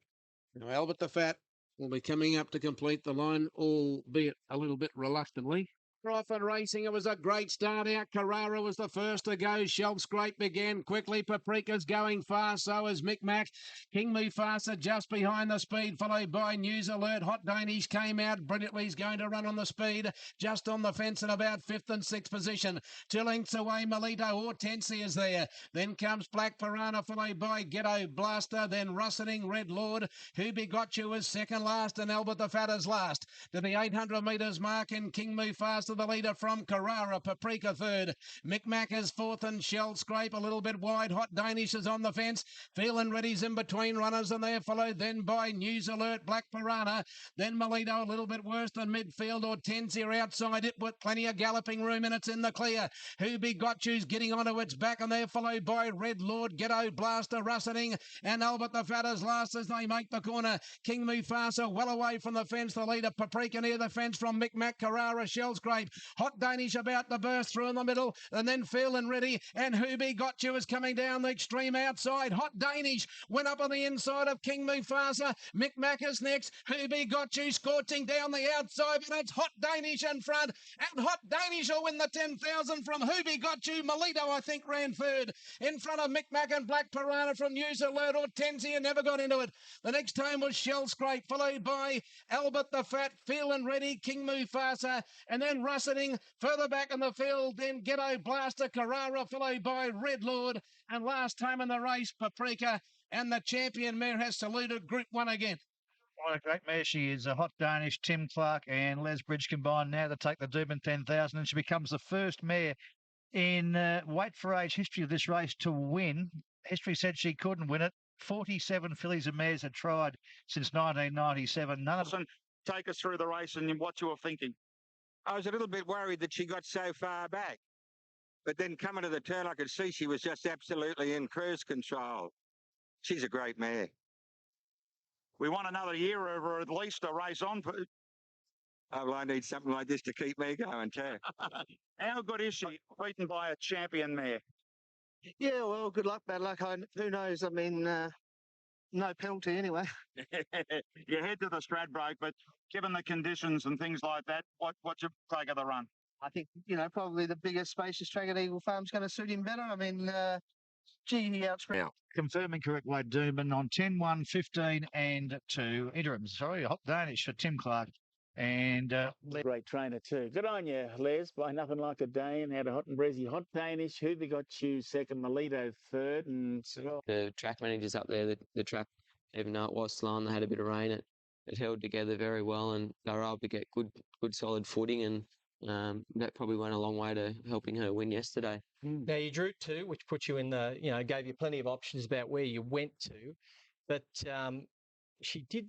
Now, Albert the Fat will be coming up to complete the line, albeit a little bit reluctantly. Profit Racing, it was a great start out. Carrara was the first to go. Shelf Scrape began quickly. Paprika's going fast, so is Micmac. King Mufasa just behind the speed, followed by News Alert. Hot Danish came out brilliantly. He's going to run on the speed, just on the fence in about 5th and 6th position. 2 lengths away, Melito. Hortensia is there. Then comes Black Piranha, followed by Ghetto Blaster. Then Russeting Red Lord. Who Begot You is second last, and Albert the Fat is last. To the 800 metres mark, and King Mufasa the leader from Carrara. Paprika third. Micmac is fourth, and Shell Scrape a little bit wide. Hot Danish is on the fence. Feeling Ready's in between runners, and they're followed then by News Alert, Black Piranha. Then Melito a little bit worse than midfield. Hortensia outside it with plenty of galloping room, and it's in the clear. Who Begot You's getting onto its back, and they're followed by Red Lord, Ghetto Blaster, Russeting, and Albert the Fat is last as they make the corner. King Mufasa well away from the fence. The leader Paprika near the fence from Micmac, Carrara, Shell Scrape. shape. Hot Danish about to burst through in the middle, and then feeling ready. And Hoobie Got You is coming down the extreme outside. Hot Danish went up on the inside of King Mufasa. Mick Macca's next. Hoobie Got You scorching down the outside, but it's Hot Danish in front. And Hot Danish will win the 10,000 from Hoobie Got You. Melito, I think, ran third. In front of Mick Mac and Black Piranha from News Alert. Hortensia never got into it. The next time was Shell Scrape, followed by Albert the Fat, Feeling Ready, King Mufasa, and then Russeting further back in the field. Then Ghetto Blaster, Carrara, followed by Red Lord. And last time in the race, Paprika. And the champion mare has saluted Group 1 again. What a great mare she is. A Hot Danish, Tim Clark and Les Bridge combined now to take the Doomben 10,000, and she becomes the first mare in weight for age history of this race to win. History said she couldn't win it. 47 fillies and mares had tried since 1997. None of them. Take us through the race and what you were thinking. I was a little bit worried that she got so far back. But then coming to the turn, I could see she was just absolutely in cruise control. She's a great mare. We want another year of her, at least a race on. Oh, well, I need something like this to keep me going too. How good is she, beaten by a champion mare? Yeah, well, good luck, bad luck. Who knows? I mean, no penalty anyway. You head to the Stradbroke, but given the conditions and things like that, what's your take of the run? I think, probably the bigger spacious track at Eagle Farm's going to suit him better. I mean, he outsprint. Confirming correct weight Doomben on 10, 1, 15 and 2 interims. Sorry, Hot Danish for Tim Clark. And great trainer too. Good on you, Les. By nothing like a day, and had a hot and breezy Hot Danish. Hoobie Got You second, Melito third, and the track managers up there, the track, even though it was slow and they had a bit of rain, it held together very well, and they were able to get good solid footing, and that probably went a long way to helping her win yesterday. Now you drew 2, which put you in the, gave you plenty of options about where you went to, but she did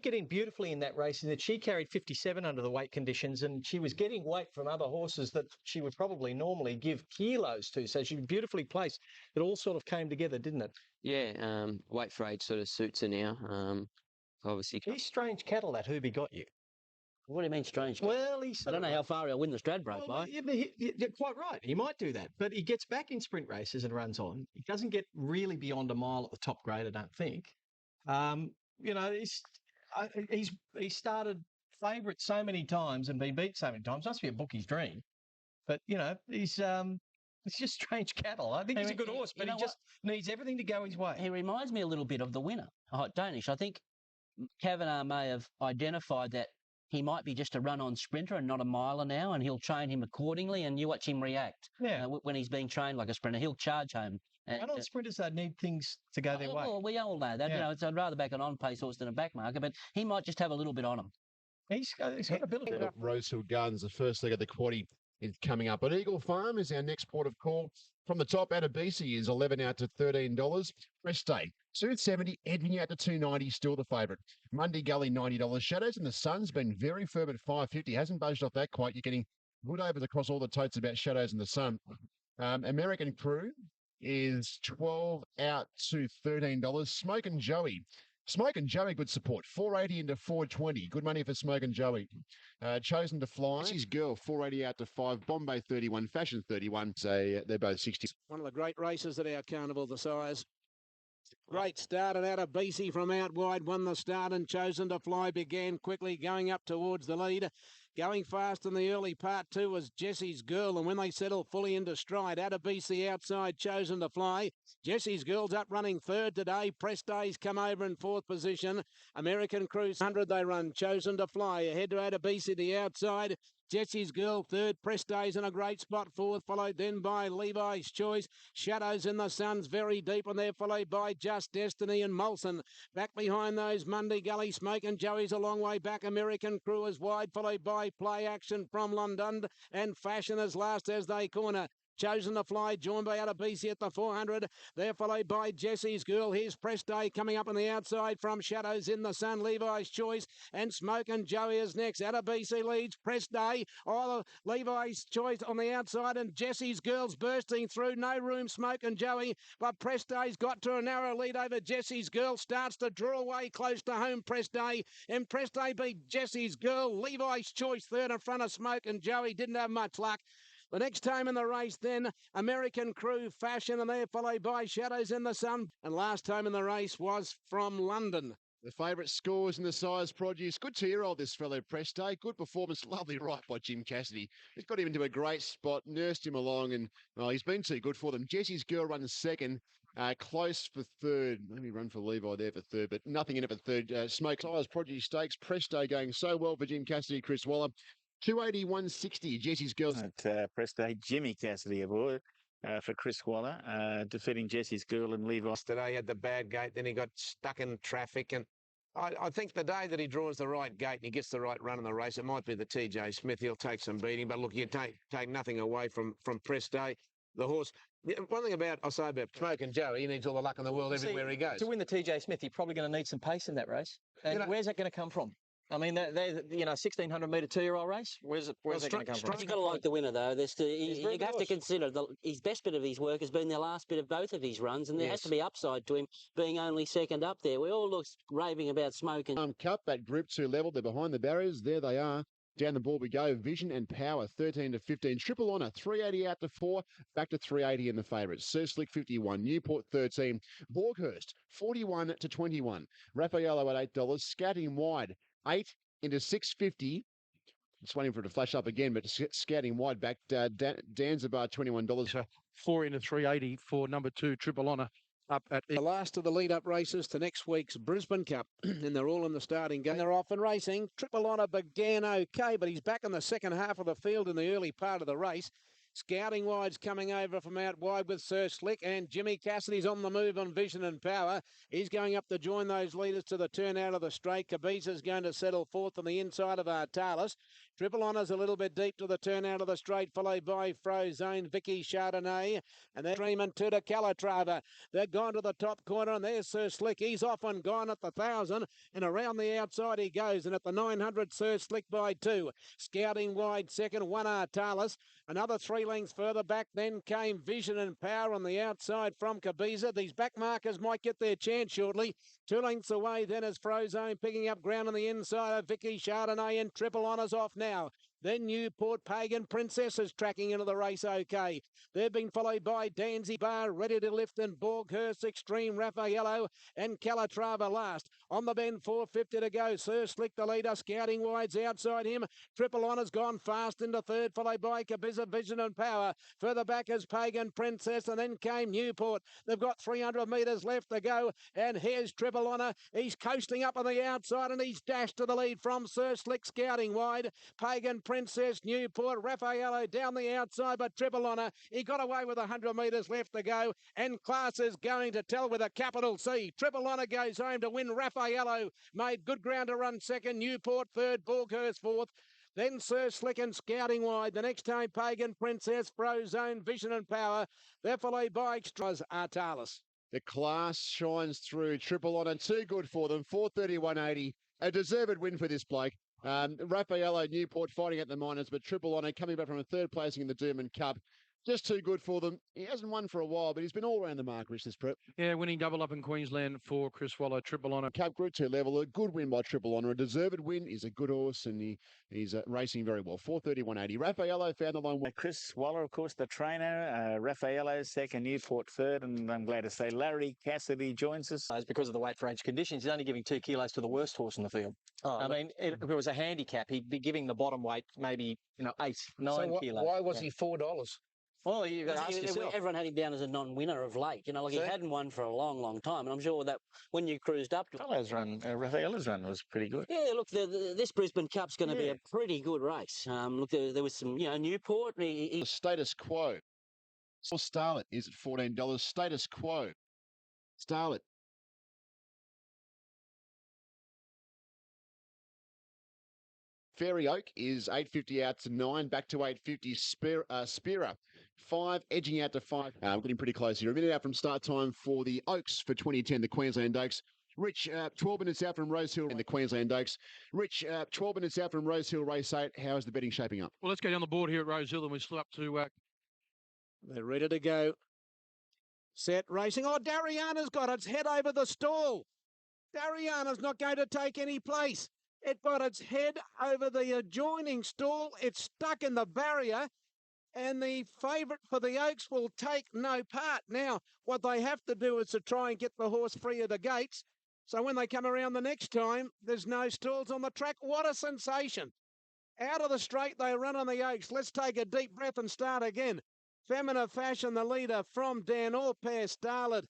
get in beautifully in that race, in that she carried 57 under the weight conditions, and she was getting weight from other horses that she would probably normally give kilos to. So she was beautifully placed. It all sort of came together, didn't it? Yeah, weight for age sort of suits her now. Obviously, he's strange cattle, that Hoobie Got You. What do you mean strange? Well, I don't know how far he'll win the Stradbroke by. You're quite right. He might do that, but he gets back in sprint races and runs on. He doesn't get really beyond a mile at the top grade, I don't think. He started favourite so many times and been beat so many times. Must be a bookie's dream. But he's just strange cattle. I think he's a good horse, but he just needs everything to go his way. He reminds me a little bit of the winner, Hot Danish. I think Kavanagh may have identified that he might be just a run-on sprinter and not a miler now, and he'll train him accordingly, and you watch him react. Yeah. When he's being trained like a sprinter, he'll charge home. Run-on sprinters, they need things to go their way. Well, we all know that. Yeah. I'd rather back an on-pace horse than a back marker, but he might just have a little bit on him. He's got ability. Rosehill Gardens, the first leg of the quaddie is coming up. But Eagle Farm is our next port of call. From the top, Adabisi is 11 out to $13. Rest Day, 270, edging out to 290, still the favourite. Mundy Gully, $90. Shadows in the Sun's been very firm at 550. Hasn't budged off that quite. You're getting good overs across all the totes about Shadows in the Sun. American Crew is 12 out to $13. Smoke and Joey. Smoke and Joey, good support. 480 into 420. Good money for Smoke and Joey. Chosen to Fly. She's Girl, 480 out to 5. Bombay 31. Fashion 31. So they're both 60. One of the great races at our carnival, the Sires. Great start, and out of BC from out wide, won the start, and Chosen to Fly began quickly going up towards the lead. Going fast in the early part two was Jessie's Girl, and when they settle fully into stride, out of BC outside, Chosen to Fly. Jessie's Girl's up running third today. Press Days come over in fourth position. American Cruise 100 they run. Chosen to Fly ahead to out of BC the outside. Jessie's Girl third. Press Days in a great spot fourth, followed then by Levi's Choice. Shadows in the Sun's very deep, and they're followed by Just Destiny and Molson. Back behind those, Mundy Gully, Smoke and Joey's a long way back. American Crew is wide, followed by Play Action from London, and Fashion is last as they corner. Chosen to Fly, joined by Adabisi at the 400. They're followed by Jessie's Girl. Here's Press Day coming up on the outside from Shadows in the Sun. Levi's Choice and Smoke and Joey is next. Adabisi leads Press Day. Oh, Levi's Choice on the outside and Jessie's Girl's bursting through. No room, Smoke and Joey, but Press Day's got to a narrow lead over Jessie's Girl. Starts to draw away close to home, Press Day. And Press Day beat Jessie's Girl. Levi's Choice third in front of Smoke and Joey. Didn't have much luck. The next time in the race then, American Crew Fashion, and they're followed by Shadows in the Sun. And last time in the race was from London. The favourite scores in the size produce. Good 2-year-old, this fellow, Press Day. Good performance. Lovely right by Jim Cassidy. He's got him into a great spot, nursed him along, and he's been too good for them. Jessie's Girl runs second. Close for third. Maybe run for Levi there for third, but nothing in it for third. Smoke Size Produce Stakes. Press Day going so well for Jim Cassidy, Chris Waller. 280, 160. Jessie's Girl. Press Day, Jimmy Cassidy aboard. For Chris Waller, defeating Jessie's Girl and Levi. Today he had the bad gate, then he got stuck in traffic, and I think the day that he draws the right gate and he gets the right run in the race, it might be the TJ Smith. He'll take some beating, but look, you take nothing away from Press Day. The horse. One thing I'll say about Smoke and Joey, he needs all the luck in the world everywhere he goes. To win the TJ Smith, you're probably going to need some pace in that race. And where's that going to come from? I mean, they're 1,600 metre 2-year-old race. Where's it going to come from? You've got to like the winner, though. You have to consider his best bit of his work has been the last bit of both of his runs, and there has to be upside to him being only second up there. We all look raving about Smoke and Cup at Group 2 level. They're behind the barriers. There they are. Down the ball we go. Vision and Power, 13 to 15. Triple Honour, 380 out to 4. Back to 380 in the favourites. Sir Slick, 51. Newport, 13. Borghurst, 41 to 21. Raffaello at $8. Scouting Wide, 8 into 650. Just waiting for it to flash up again, but scouting wide back. Danzibar, $21. 4 into 380 for number 2, Triple Honour. Up at the last of the lead-up races to next week's Brisbane Cup, and they're all in the starting gate. They're off and racing. Triple Honour began okay, but he's back in the second half of the field in the early part of the race. Scouting Wide's coming over from out wide with Sir Slick, and Jimmy Cassidy's on the move on Vision and Power. He's going up to join those leaders to the turn out of the straight. Cabiza's going to settle fourth on the inside of Artalis. Triple Honour's a little bit deep to the turn out of the straight, followed by Frozone, Vicky Chardonnay, and they're Dreamin' to the Calatrava. They're gone to the top corner, and there's Sir Slick. He's off and gone at the 1,000, and around the outside he goes, and at the 900, Sir Slick by 2. Scouting Wide second, 1 Artalis. Another 3 lengths further back, then came Vision and Power on the outside from Cabiza. These back markers might get their chance shortly. 2 lengths away then is Frozone picking up ground on the inside of Vicky Chardonnay, and Triple Honour's off now. Then Newport Pagan Princess is tracking into the race okay. They've been followed by Danzibar, Ready to Lift, and Borghurst, Extreme, Raffaello, and Calatrava last. On the bend, 450 to go. Sir Slick the leader, Scouting Wide's outside him. Triple Honour's gone fast into third, followed by Cabiza, Vision and Power. Further back is Pagan Princess, and then came Newport. They've got 300 metres left to go, and here's Triple Honour. He's coasting up on the outside, and he's dashed to the lead from Sir Slick, Scouting Wide. Pagan Princess, Newport, Raffaello down the outside, but Triple Honour, he got away with 100 metres left to go, and Class is going to tell with a capital C. Triple Honour goes home to win. Raffaello made good ground to run second, Newport third, Borghurst fourth. Then Sir Slick and Scouting Wide. The next time, Pagan Princess, Frozone, Vision and Power. They're followed by Extras, Artalis. The Class shines through. Triple Honour, too good for them. 430-180. A deserved win for this bloke. Raffaello, Newport fighting at the minors, but Triple Honour coming back from a third placing in the Doomben Cup. Just too good for them. He hasn't won for a while, but he's been all around the mark, Rich, this prep. Yeah, winning double up in Queensland for Chris Waller, Triple Honour. Cup Group 2 level, a good win by Triple Honour. A deserved win. He's a good horse, and he's racing very well. 430-180. Raffaello found the line. Chris Waller, of course, the trainer. Raffaello second, Newport third, and I'm glad to say Larry Cassidy joins us. It's because of the weight for age conditions. He's only giving 2 kilos to the worst horse in the field. I mean, if it was a handicap, he'd be giving the bottom weight maybe 8, 9 kilos. Why was he $4? Well, you've got to ask yourself. Everyone had him down as a non-winner of late. He hadn't won for a long, long time. And I'm sure that when you cruised up... Raffaello's run was pretty good. Yeah, look, this Brisbane Cup's going to be a pretty good race. Look, there was some, Newport... Status Quo. Starlet is at $14. Status Quo. Starlet. Fairy Oak is 850 out to 9, back to 850. Spira, 5, edging out to 5. We're getting pretty close here. A minute out from start time for the Oaks for 2010, the Queensland Oaks. Rich, 12 minutes out from Rosehill in the Queensland Oaks. Rich, 12 minutes out from Rosehill Race 8. How is the betting shaping up? Well, let's go down the board here at Rosehill, and we're still up to... They're ready to go. Set racing. Oh, Dariana's got its head over the stall. Dariana's not going to take any place. It got its head over the adjoining stall. It's stuck in the barrier, and the favourite for the Oaks will take no part. Now, what they have to do is to try and get the horse free of the gates. So when they come around the next time, there's no stalls on the track. What a sensation. Out of the straight, they run on the Oaks. Let's take a deep breath and start again. Feminine Fashion, the leader from Dan Orpair, Starlet.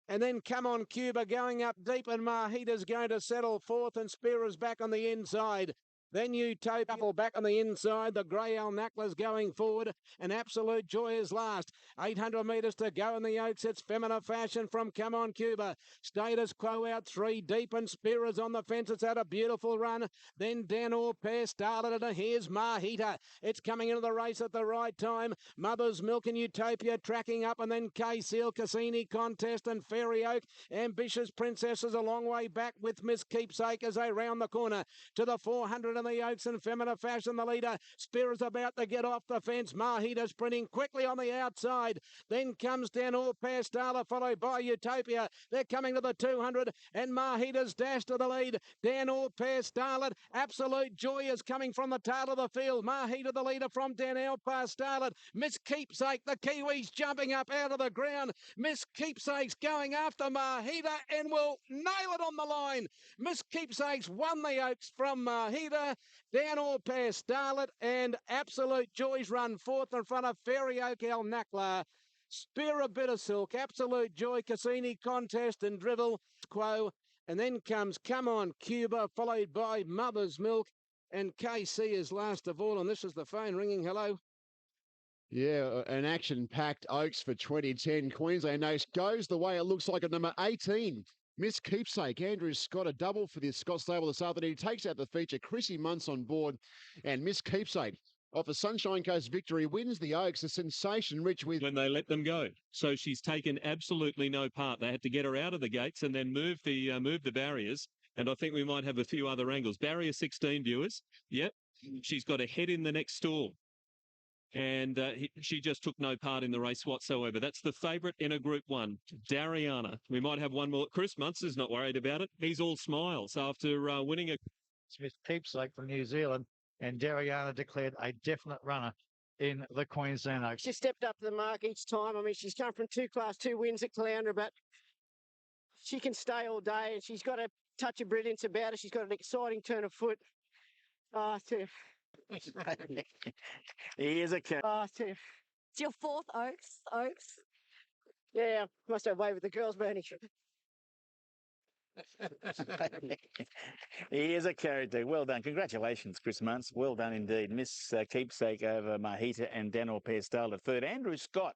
And then Come On Cuba going up deep, and Mahita's going to settle fourth, and Spira's back on the inside. Then Utopia back on the inside. The Grey Alnacla's going forward, and Absolute Joy is last. 800 metres to go in the Oaks. It's Feminine Fashion from Come On Cuba. Status Quo out 3 deep, and Spira's on the fence. It's had a beautiful run. Then Dan Orpair started, and here's Mahita. It's coming into the race at the right time. Mother's Milk and Utopia tracking up, and then K-Seal, Cassini Contest, and Fairy Oak. Ambitious Princess is a long way back with Miss Keepsake as they round the corner to the 400 in the Oaks, and Feminine Fashion the leader. Spira's about to get off the fence. Mahita sprinting quickly on the outside. Then comes Dan Orpair Starler, followed by Utopia. They're coming to the 200, and Mahita's dashed to the lead. Dan Orpair Starlet. Absolute Joy is coming from the tail of the field. Mahita the leader from Dan Orpair Starlet. Miss Keepsake, the Kiwis jumping up out of the ground. Miss Keepsake's going after Mahita and will nail it on the line. Miss Keepsake's won the Oaks from Mahita. Dan Orpair Starlet, and Absolute Joy's run fourth in front of Fairy Oak El Nakla. Spira Bitter Silk, Absolute Joy, Cassini Contest, and Drivel Quo. And then comes Come On Cuba, followed by Mother's Milk, and KC is last of all. And this is the phone ringing. Hello. Yeah, an action-packed Oaks for 2010. Queensland Oaks goes the way it looks like at number 18. Miss Keepsake. Andrew Scott a double for the Scott stable this afternoon. He takes out the feature. Chrissy Muntz on board, and Miss Keepsake off a Sunshine Coast victory wins the Oaks. A sensation, Rich, with when they let them go. So she's taken absolutely no part. They had to get her out of the gates and then move the barriers. And I think we might have a few other angles. Barrier 16, viewers. Yep. She's got a head in the next stall. And she just took no part in the race whatsoever. That's the favourite in a Group 1, Dariana. We might have one more. Chris Muntz is not worried about it. He's all smiles after winning a... Smith Keepsake from New Zealand, and Dariana declared a definite runner in the Queensland Oaks. She stepped up to the mark each time. I mean, she's come from 2 Class 2 wins at Caloundra, but she can stay all day, and she's got a touch of brilliance about her. She's got an exciting turn of foot. He is a cat. It's your fourth Oaks. Yeah, must have way with the girls, Bernie. He is a character. Well done. Congratulations, Chris Muntz. Well done indeed. Miss Keepsake over Mahita and Dan Orpair Starlet third. Andrew Scott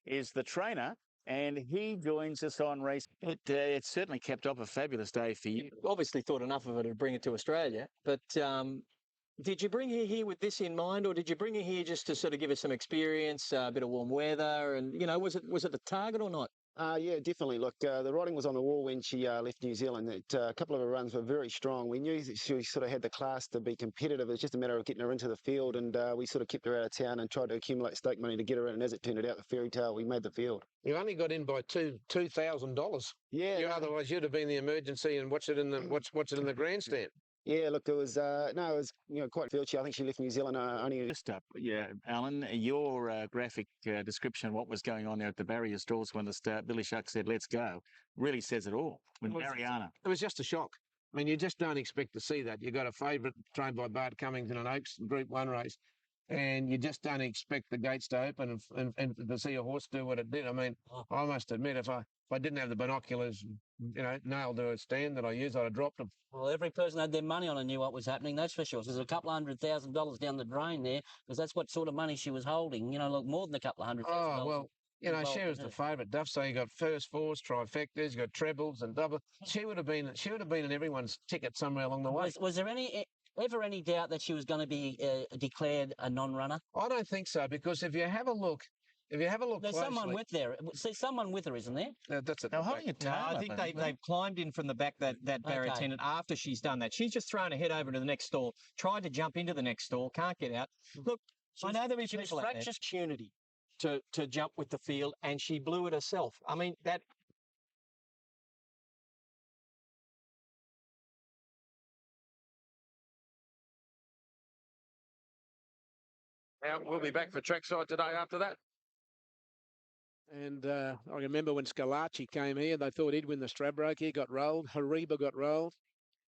is the trainer, and he joins us on race. It certainly kept up a fabulous day for you. Obviously thought enough of it to bring it to Australia, but did you bring her here with this in mind, or did you bring her here just to sort of give her some experience, a bit of warm weather, and was it the target or not? Yeah, definitely. Look, the writing was on the wall when she left New Zealand. A couple of her runs were very strong. We knew that she sort of had the class to be competitive. It was just a matter of getting her into the field, and we sort of kept her out of town and tried to accumulate stake money to get her in. And as it turned out, the fairy tale, we made the field. You only got in by $2,000. Yeah. Otherwise, you'd have been the emergency and watch it in the grandstand. Yeah, look, it was quite fieldy. I think she left New Zealand only just up. Yeah, Alan, your graphic description of what was going on there at the barrier stalls when the start, Billy Shuck said, "Let's go," really says it all. With Mariana, it was just a shock. I mean, you just don't expect to see that. You got a favourite trained by Bart Cummings in an Oaks Group 1 race, and you just don't expect the gates to open and to see a horse do what it did. I mean, I must admit, if I didn't have the binoculars, nailed to a stand that I used, I'd have dropped them. Well, every person had their money on her knew what was happening, that's for sure. There's a couple of $100,000 down the drain there, because that's what sort of money she was holding. Look, more than a couple of $100,000. Oh, well, she was the favourite, Duff. So you got first fours, trifectas, you got trebles and double. She would have been in everyone's ticket somewhere along the way. Was there any ever any doubt that she was going to be declared a non-runner? I don't think so, because if you have a look there's closely, someone with there. See, someone with her, isn't there? That's it. No, I think they've climbed in from the back, that barrier attendant, after she's done that. She's just thrown her head over to the next stall, tried to jump into the next stall, can't get out. Look, I know there is people out there opportunity to jump with the field, and she blew it herself. I mean, that. Now, we'll be back for trackside today after that. And I remember when Scalacci came here, they thought he'd win the Stradbroke. He got rolled. Hariba got rolled.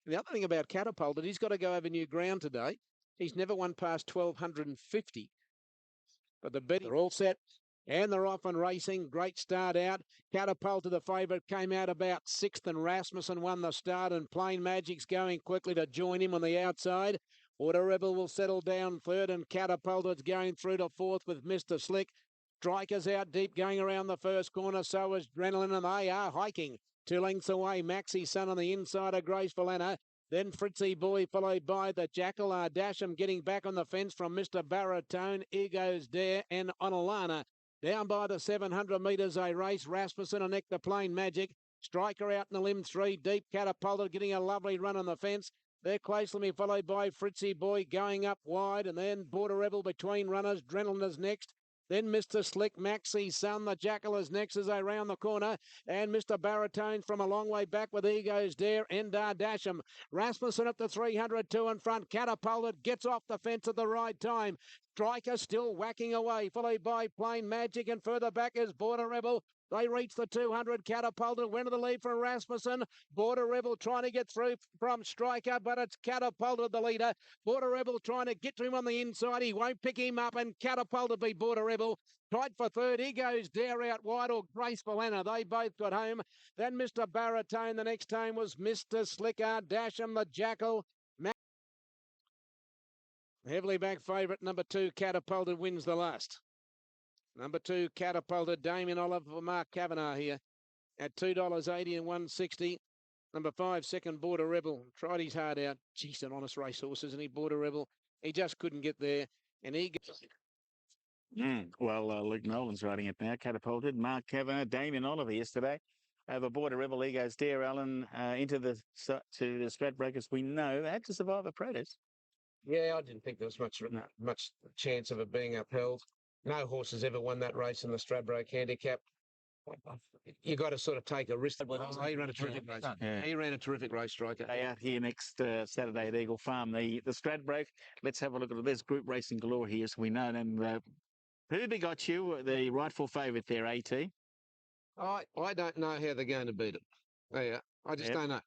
And the other thing about Catapulted, he's got to go over new ground today. He's never won past 1,250. But the bet, they're all set. And they're off and racing. Great start out. Catapulted, the favourite, came out about sixth, and Rasmussen won the start. And Plain Magic's going quickly to join him on the outside. Water Rebel will settle down third, and Catapulted's going through to fourth with Mr. Slick. Striker's out deep, going around the first corner. So is Adrenaline, and they are hiking 2 lengths away. Maxi Sun on the inside of Graceful Anna. Then Fritzy Boy, followed by the Jackal. Dasham getting back on the fence from Mr. Baritone. Ego's Dare and Onalana. Down by the 700 metres a race. Rasmussen and Nectar Plain Magic. Striker out in the limb 3 deep. Catapulted getting a lovely run on the fence. They're closely followed by Fritzy Boy going up wide, and then Border Rebel between runners. Adrenaline is next. Then Mr. Slick, Maxi Sun, the Jackal is next as they round the corner. And Mr. Baritone from a long way back with Ego's Dare and Dasham. Rasmussen up to 300, 2 in front. Catapulted gets off the fence at the right time. Striker still whacking away, followed by Plain Magic, and further back is Border Rebel. They reach the 200. Catapulted went to the lead from Rasmussen. Border Rebel trying to get through from Striker, but it's Catapulted the leader. Border Rebel trying to get to him on the inside. He won't pick him up, and Catapulted beat Border Rebel. Tight for third. He goes Dare out wide, or Graceful Anna. They both got home. Then Mr. Baritone. The next time was Mr. Slicker. Dasham, the Jackal. Heavily back favourite, number 2, Catapulted, wins the last. Number 2, Catapulted, Damien Oliver, Mark Kavanagh here at $2.80 and $1.60. Number 5, second, Border Rebel, tried his heart out. Geez, an honest racehorse, isn't he, Border Rebel? He just couldn't get there, and he... Well, Luke Nolan's riding it now. Catapulted, Mark Kavanagh, Damien Oliver yesterday. Over Border Rebel, Ego's Dare, Allen, into the Stradbroke. We know had to survive a protest. Yeah, I didn't think there was much chance of it being upheld. No horse has ever won that race in the Stradbroke handicap. You got to sort of take a risk. He ran a terrific race. Yeah. He ran a terrific race, Striker. They out here next Saturday at Eagle Farm. The Stradbroke. Let's have a look at it. There's group racing galore here, so we know. And who begot you? The rightful favourite there, AT. I don't know how they're going to beat it. Yeah, I just don't know.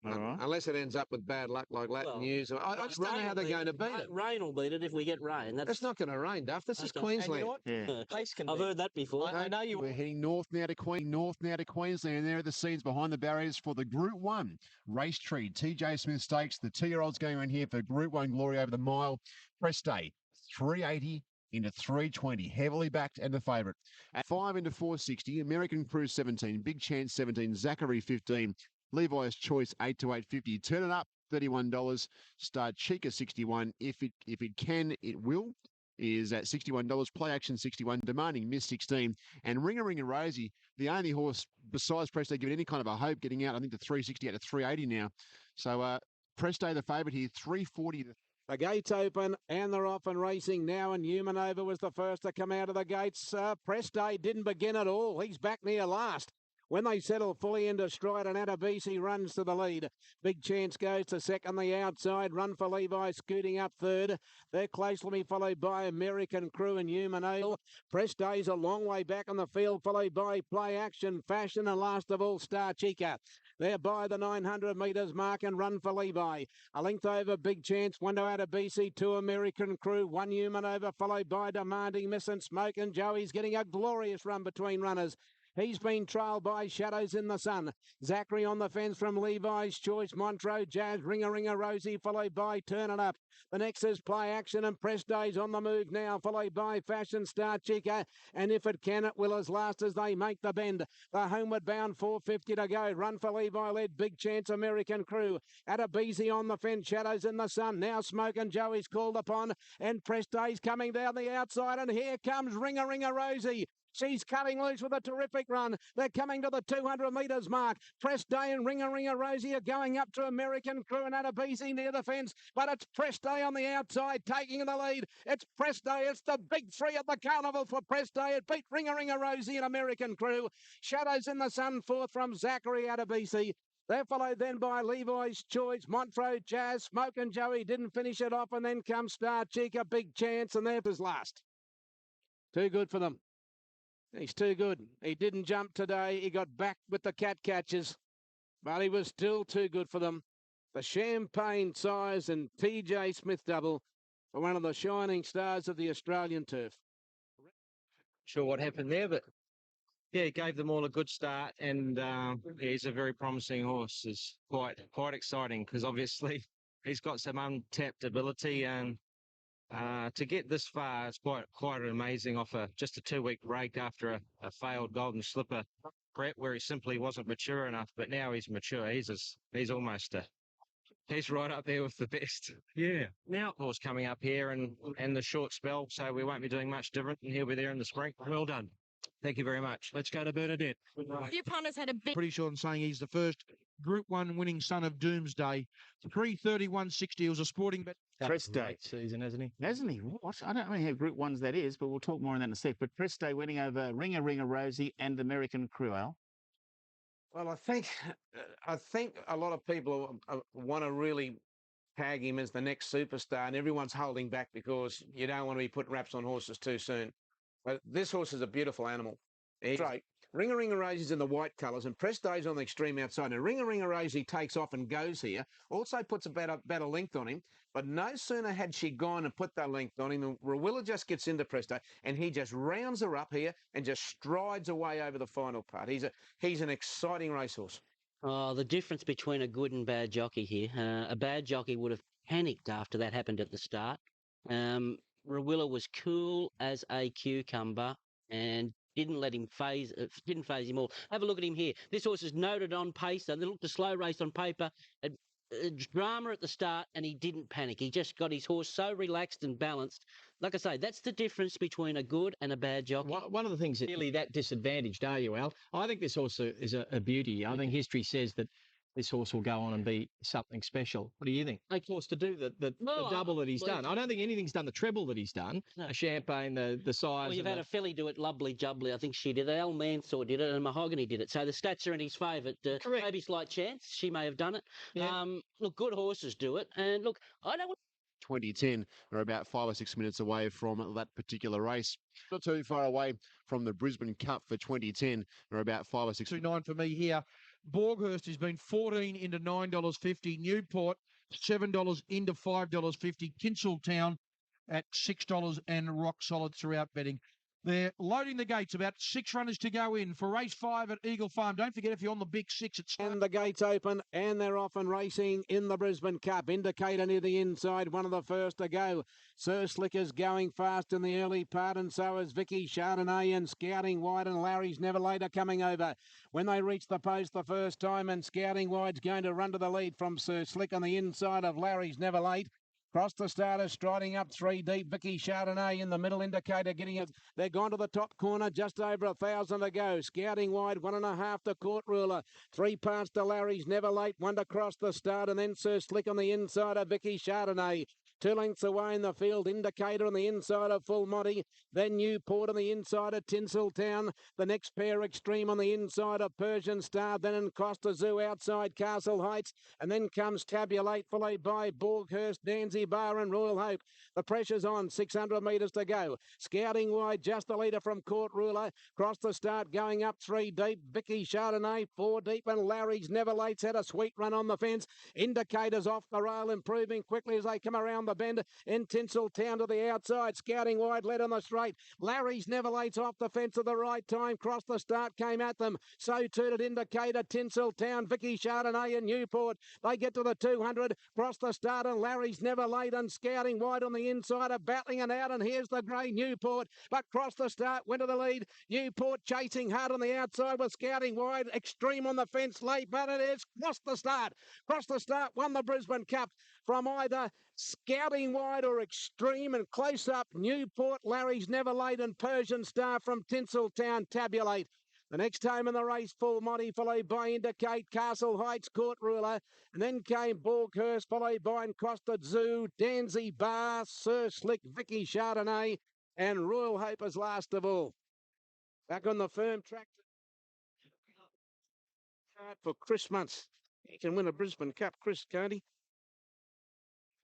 Unless it ends up with bad luck like Latin News. I just don't know how they're going to beat it. Rain will beat it if we get rain. It's not going to rain, Duff. This is Queensland. You know I've heard that before. I know you. We're heading north now to Queensland. There are the scenes behind the barriers for the Group 1 Race Tree TJ Smith Stakes. The 2-year-olds going around here for Group 1 glory over the mile. Press Day, 380 into 320, heavily backed and the favourite. At 5 into 460, American Cruise 17, Big Chance 17, Zachary 15, Levi's Choice 8 to 850. Turn it up, $31. Star Chica 61. If it can, it will. Is at $61. Play Action 61. Demanding Miss 16. And Ring a Rosie, the only horse besides Presto given any kind of a hope getting out. I think the 360 out to 380 now. So Presto the favourite here, 340. The gates open and they're off and racing now, and Humanova was the first to come out of the gates. Presto didn't begin at all. He's back near last. When they settle fully into stride, and Adabisi runs to the lead. Big Chance goes to second, the outside. Run for Levi scooting up third. They're closely followed by American Crew and Human Ale. Presto's a long way back on the field, followed by Play Action, Fashion, and last of all, Star Chica. They're by the 900 metres mark, and Run for Levi. A length over Big Chance, 1 to Adabisi, 2 American Crew, 1 Human Over, followed by Demanding Miss and Smoke, and Joey's getting a glorious run between runners. He's been trailed by Shadows in the Sun. Zachary on the fence from Levi's Choice. Montreux, Jazz, Ringer, Rosie, followed by Turn It Up. The next is Play Action and Press Days on the move now, followed by Fashion Star Chica. And If It Can, It Will as last as they make the bend. The homeward bound 450 to go. Run for Levi led Big Chance American Crew. Adabisi on the fence, Shadows in the Sun. Now Smoke and Joey's called upon. And Press Days coming down the outside. And here comes Ringer, Rosie. She's cutting loose with a terrific run. They're coming to the 200 metres mark. Press Day and Ringer, Rosie are going up to American Crew and Adabisi near the fence. But it's Press Day on the outside taking the lead. It's Press Day. It's the big three at the carnival for Press Day. It beat Ringer, Rosie and American Crew. Shadows in the Sun fourth from Zachary Adabisi. They're followed then by Levi's Choice, Montreux, Jazz, Smoke and Joey didn't finish it off, and then comes Star Chica, Big Chance, and there was last. Too good for them. He's too good. He didn't jump today. He got back with the cat catches, but he was still too good for them. The Champagne Size and TJ Smith double for one of the shining stars of the Australian turf. Sure what happened there, but yeah, he gave them all a good start, and he's a very promising horse. It's quite exciting because obviously he's got some untapped ability, and to get this far, it's quite amazing off just a 2-week break after a failed Golden Slipper prep where he simply wasn't mature enough. But now he's mature. He's almost he's right up there with the best. Yeah. Now horse coming up here and the short spell, so we won't be doing much different, and he'll be there in the spring. Well done. Thank you very much. Let's go to Bernadette. Your punters had a big... Pretty sure I'm saying he's the first Group 1 winning son of Doomsday. 3:31.60. It was a sporting bet. Press Day season, hasn't he? Hasn't he? What? I don't know how Group 1s that is, but we'll talk more on that in a sec. But Press Day winning over Ringer, Rosie and American Crew, Al. Well, I think a lot of people want to really tag him as the next superstar, and everyone's holding back because you don't want to be putting wraps on horses too soon. But this horse is a beautiful animal. He's great. Ringer, Rosie's in the white colours, and Press Day's on the extreme outside. And Ringer, Rosie takes off and goes here, also puts a better length on him. But no sooner had she gone and put that length on him than Rawilla just gets into Press Day, and he just rounds her up here and just strides away over the final part. He's an exciting racehorse. Oh, the difference between a good and bad jockey here. A bad jockey would have panicked after that happened at the start. Rawilla was cool as a cucumber and didn't let him phase him all. Have a look at him here. This horse is noted on pacer. They looked a slow race on paper. A drama at the start, and he didn't panic. He just got his horse so relaxed and balanced. Like I say, that's the difference between a good and a bad jockey. One of the things that really that disadvantaged, are you, Al? I think this horse is a beauty. I think history says that this horse will go on and be something special. What do you think? A horse to do the double that he's done. I don't think anything's done the treble that he's done. No. A Champagne, the size. Well, you've had a filly do it, Lovely Jubbly. I think she did it. Al Mansour did it, and Mahogany did it. So the stats are in his favour. Correct. Maybe slight chance. She may have done it. Yeah. Look, good horses do it. And look, I don't want... 2010 are about 5 or 6 minutes away from that particular race. Not too far away from the Brisbane Cup for 2010 are about 5 or 6. 2.9 for me here. Borghurst has been 14 into $9.50. Newport, $7 into $5.50. Kinseltown at $6 and rock solid throughout betting. They're loading the gates. About 6 runners to go in for race 5 at Eagle Farm. Don't forget, if you're on the big 6, it's... And the gates open, and they're off and racing in the Brisbane Cup. Indicator near the inside, one of the first to go. Sir Slicker's going fast in the early part, and so is Vicky Chardonnay and Scouting Wide, and Larry's Never Later coming over. When they reach the post the first time, and Scouting Wide's going to run to the lead from Sir Slick on the inside of Larry's Never Late. Cross the starters, striding up 3 deep. Vicky Chardonnay in the middle, Indicator getting it. They're gone to the top corner, just over 1,000 to go. Scouting Wide, 1.5 to Court Ruler. 3 parts to Larry's Never Late, 1 to cross the start, and then Sir Slick on the inside of Vicky Chardonnay. 2 lengths away in the field, Indicator on the inside of Full Monty. Then Newport on the inside of Tinseltown. The next pair, Extreme on the inside of Persian Star. Then in Costa Zoo outside Castle Heights. And then comes Tabulate, followed by Borghurst, Danzy Bar and Royal Hope. The pressure's on, 600 metres to go. Scouting Wide, just a leader from Court Ruler. Cross the start, going up 3 deep. Vicky Chardonnay, 4 deep. And Larry's Never Late's had a sweet run on the fence. Indicators off the rail, improving quickly as they come around the bend in Tinseltown to the outside. Scouting wide, led on the straight. Larry's Never Late's off the fence at the right time. Crossed the start, came at them. So too did Indicator, Tinseltown, Vicky Chardonnay and Newport. They get to the 200, cross the start, and Larry's Never Late and Scouting wide on the inside are battling it out, and here's the grey Newport, but cross the start, went to the lead. Newport chasing hard on the outside with Scouting wide, Extreme on the fence late, but it is cross the start, won the Brisbane Cup from either Scouting wide or Extreme, and close up Newport, Larry's Never Late and Persian Star from Tinseltown tabulate. The next time in the race, Full Monty, followed by Indicate, Castle Heights, Court Ruler, and then came Borghurst, followed by Encrusted Zoo, Danzy Bar, Sir Slick, Vicky Chardonnay, and Royal Hope as last of all. Back on the firm track for Chris Muntz. He can win a Brisbane Cup, Chris, can't he?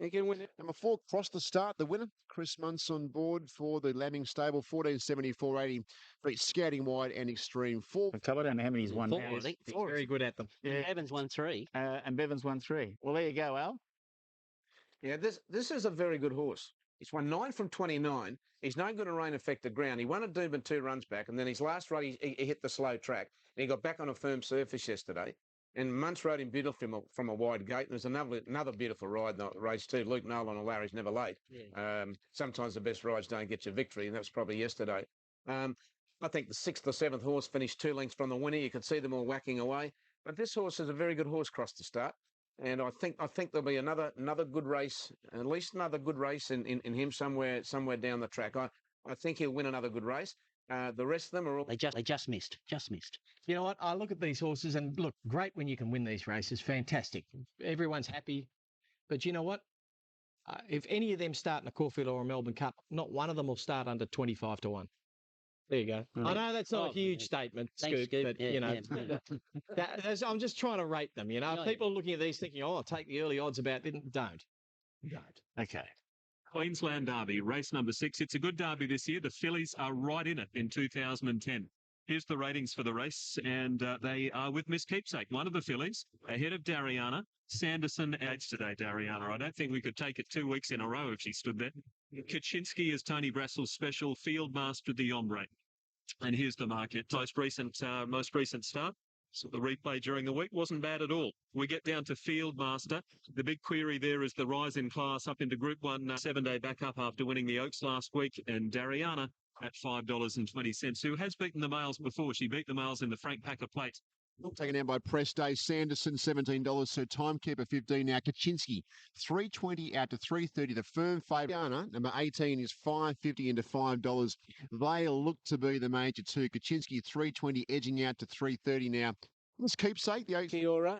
He can win it. Number 4, Cross the Start, the winner. Chris Muntz on board for the Lambing Stable, 14.74.80. Beat Scouting Wide and Extreme. 4. I don't know how many he's won. Four, now. I think. He's very good at them. Yeah. Evans won 3. And Bevan's won 3. Well, there you go, Al. Yeah, this is a very good horse. He's won 9 from 29. He's no good in rain affected ground. He won at Doomben 2 runs back, and then his last run, he hit the slow track. And he got back on a firm surface yesterday. And Muntz rode him beautifully from a wide gate. And there's another beautiful ride in the race too. Luke Nolan and Larry's Never Late. Yeah. Sometimes the best rides don't get you victory, and that was probably yesterday. I think the 6th or 7th horse finished 2 lengths from the winner. You could see them all whacking away. But this horse is a very good horse cross to start. And I think there'll be another good race, at least another good race in him somewhere down the track. I think he'll win another good race. The rest of them are all... They just missed. You know what? I look at these horses and look, great when you can win these races. Fantastic. Everyone's happy. But you know what? If any of them start in a Caulfield or a Melbourne Cup, not one of them will start under 25 to 1. There you go. I know that's not a huge statement, Scoop, but, yeah, you know, yeah. I'm just trying to rate them, you know. People are looking at these thinking, oh, I'll take the early odds about it. Don't. Okay. Queensland Derby, race number 6. It's a good derby this year. The fillies are right in it in 2010. Here's the ratings for the race, and they are with Miss Keepsake, one of the fillies, ahead of Dariana. Sanderson edge today, Dariana. I don't think we could take it 2 weeks in a row if she stood there. Kaczynski is Tony Brassel's special, Field Master the Ombre. And here's the market. Most recent start. So the replay during the week wasn't bad at all. We get down to Field Master. The big query there is the rise in class up into Group 1, 7-day backup after winning the Oaks last week. And Dariana at $5.20, who has beaten the males before. She beat the males in the Frank Packer Plate. Taken down by Press Day. Sanderson, $17. So Timekeeper, 15 now. Kaczynski, $3.20 out to $3.30. The firm favourite, number 18, is $5.50 into $5. They look to be the major two. Kaczynski, $3.20, edging out to $3.30 now. Let's Keepsake, the 8. Kiora.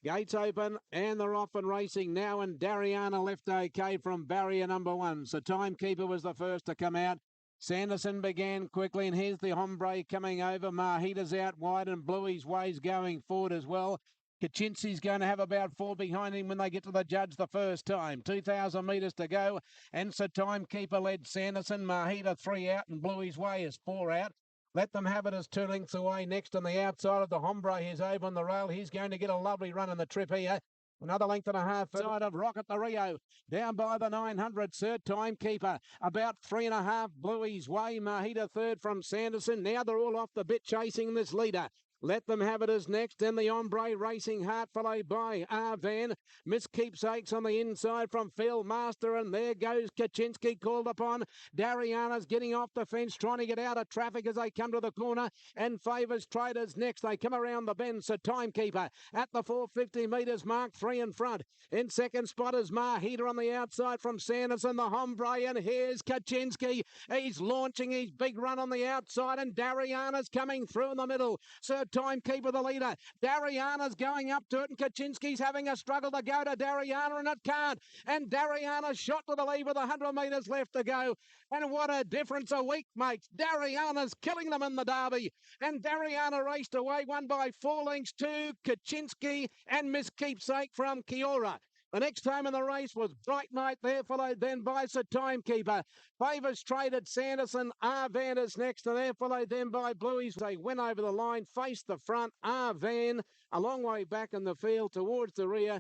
Gates open, and they're off and racing now, and Dariana left okay from barrier number 1. So Timekeeper was the first to come out. Sanderson began quickly, and here's the Hombre coming over. Mahita's out wide, and Bluey's Way's going forward as well. Kaczynski's going to have about 4 behind him when they get to the judge the first time. 2,000 metres to go, and so Timekeeper led Sanderson. Mahita 3 out, and Bluey's Way is 4 out. Let them have it as 2 lengths away. Next on the outside of the Hombre, he's over on the rail. He's going to get a lovely run in the trip here. Another length and a half side of Rocket the Rio. Down by the 900, Sir Timekeeper. About 3.5 Bluey's Way. Mahita third from Sanderson. Now they're all off the bit chasing this leader. Let them have it as next. And the Ombre racing hard, followed by Arvan. Miss Keepsakes on the inside from Field Master. And there goes Kaczynski called upon. Dariana's getting off the fence, trying to get out of traffic as they come to the corner. And Favours Traders next. They come around the bend. So Timekeeper at the 450 metres mark, 3 in front. In second spot is Mahita on the outside from Sanderson, the Hombre. And here's Kaczynski. He's launching his big run on the outside. And Dariana's coming through in the middle. Sir Timekeeper the leader. Dariana's going up to it, and Kaczynski's having a struggle to go to Dariana, and it can't. And Dariana's shot to the lead with 100 metres left to go. And what a difference a week makes. Dariana's killing them in the derby. And Dariana raced away, won by 4 lengths to Kaczynski and Miss Keepsake from Kiora. The next time in the race was Bright Night there, followed then by Sir Timekeeper. Favours traded Sanderson, Arvan is next, and there followed then by Bluey's. They went over the line, faced the front. Arvan, a long way back in the field towards the rear.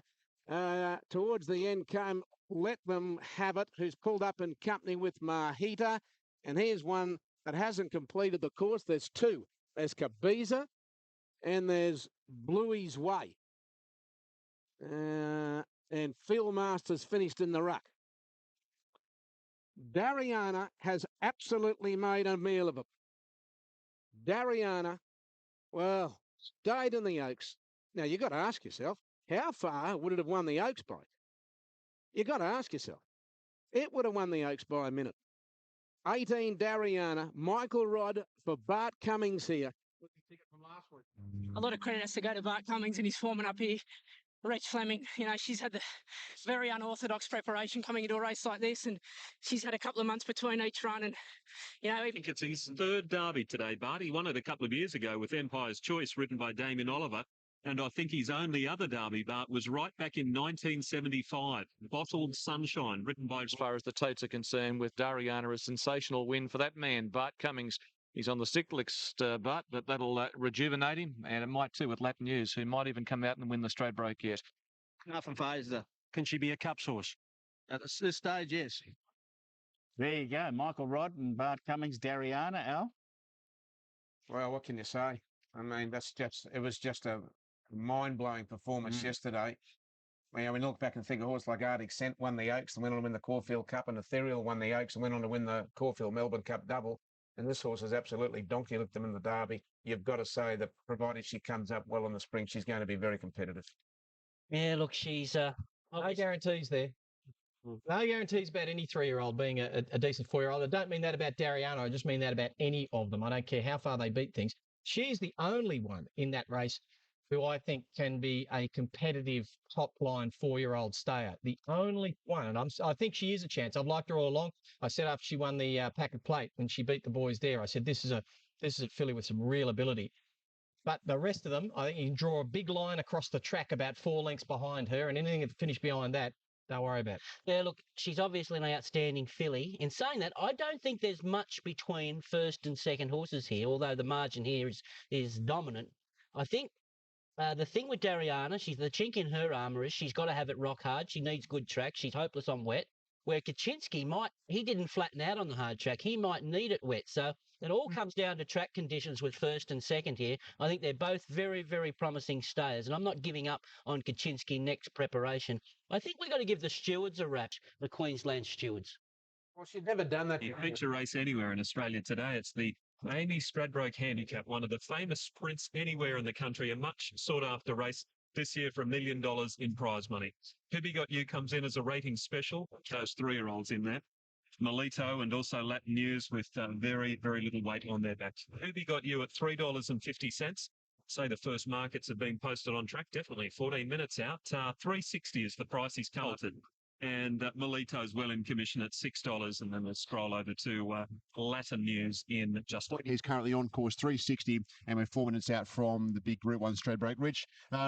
Towards the end came Let Them Have It, who's pulled up in company with Mahita. And here's one that hasn't completed the course. There's two. There's Kabiza and there's Bluey's Way. And Phil Masters finished in the ruck. Dariana has absolutely made a meal of it. Dariana, well, stayed in the Oaks. Now, you've got to ask yourself, how far would it have won the Oaks by? You've got to ask yourself. It would have won the Oaks by a minute. 18, Dariana. Michael Rod for Bart Cummings here. A lot of credit has to go to Bart Cummings and his foreman up here, Rach Fleming. You know, she's had the very unorthodox preparation coming into a race like this, and she's had a couple of months between each run. And, you know, I think it's his third derby today, Bart. He won it a couple of years ago with Empire's Choice, ridden by Damien Oliver. And I think his only other derby, Bart, was right back in 1975. Bottled Sunshine, written by... As far as the totes are concerned, with Dariana, a sensational win for that man, Bart Cummings. He's on the sick list, Bart, but that'll rejuvenate him, and it might too with Latin News, who might even come out and win the straight break yet. Nothing phased her. Can she be a Cups horse? At this stage, yes. There you go. Michael Rod and Bart Cummings, Dariana, Al. Well, what can you say? I mean, it was just a mind-blowing performance yesterday. You know, we look back and think a horse like Arctic Scent won the Oaks and went on to win the Caulfield Cup, and Ethereal won the Oaks and went on to win the Caulfield Melbourne Cup double. And this horse has absolutely donkey-licked them in the Derby. You've got to say that provided she comes up well in the spring, she's going to be very competitive. Yeah, look, she's... No guarantees there. No guarantees about any 3-year-old being a decent 4-year-old. I don't mean that about Dariana. I just mean that about any of them. I don't care how far they beat things. She's the only one in that race who I think can be a competitive top-line 4-year-old stayer. The only one. And I think she is a chance. I've liked her all along. I said after she won the Packet Plate when she beat the boys there, I said, this is a filly with some real ability. But the rest of them, I think you can draw a big line across the track about 4 lengths behind her, and anything that finish behind that, don't worry about it. Yeah, look, she's obviously an outstanding filly. In saying that, I don't think there's much between first and second horses here, although the margin here is dominant. I think the thing with Dariana, she's the chink in her armour is she's got to have it rock hard. She needs good track. She's hopeless on wet. Where Kaczynski he didn't flatten out on the hard track. He might need it wet. So it all comes down to track conditions with first and second here. I think they're both very, very promising stayers. And I'm not giving up on Kaczynski next preparation. I think we've got to give the stewards a rap, the Queensland stewards. Well, she'd never done that. You feature race anywhere in Australia today. It's the Amy Stradbroke Handicap, one of the famous sprints anywhere in the country, a much sought-after race this year for $1 million in prize money. Who've Got You comes in as a rating special. Those 3-year-olds in there. Melito and also Latin News with very, very little weight on their backs. Who've Got You at $3.50. Say the first markets have been posted on track. Definitely 14 minutes out. $3.60 is the price he's collared. And Melito's well in commission at $6. And then we'll scroll over to Latin News in just... He's currently on course 360, and we're 4 minutes out from the big Group 1 Stradbroke. Rich,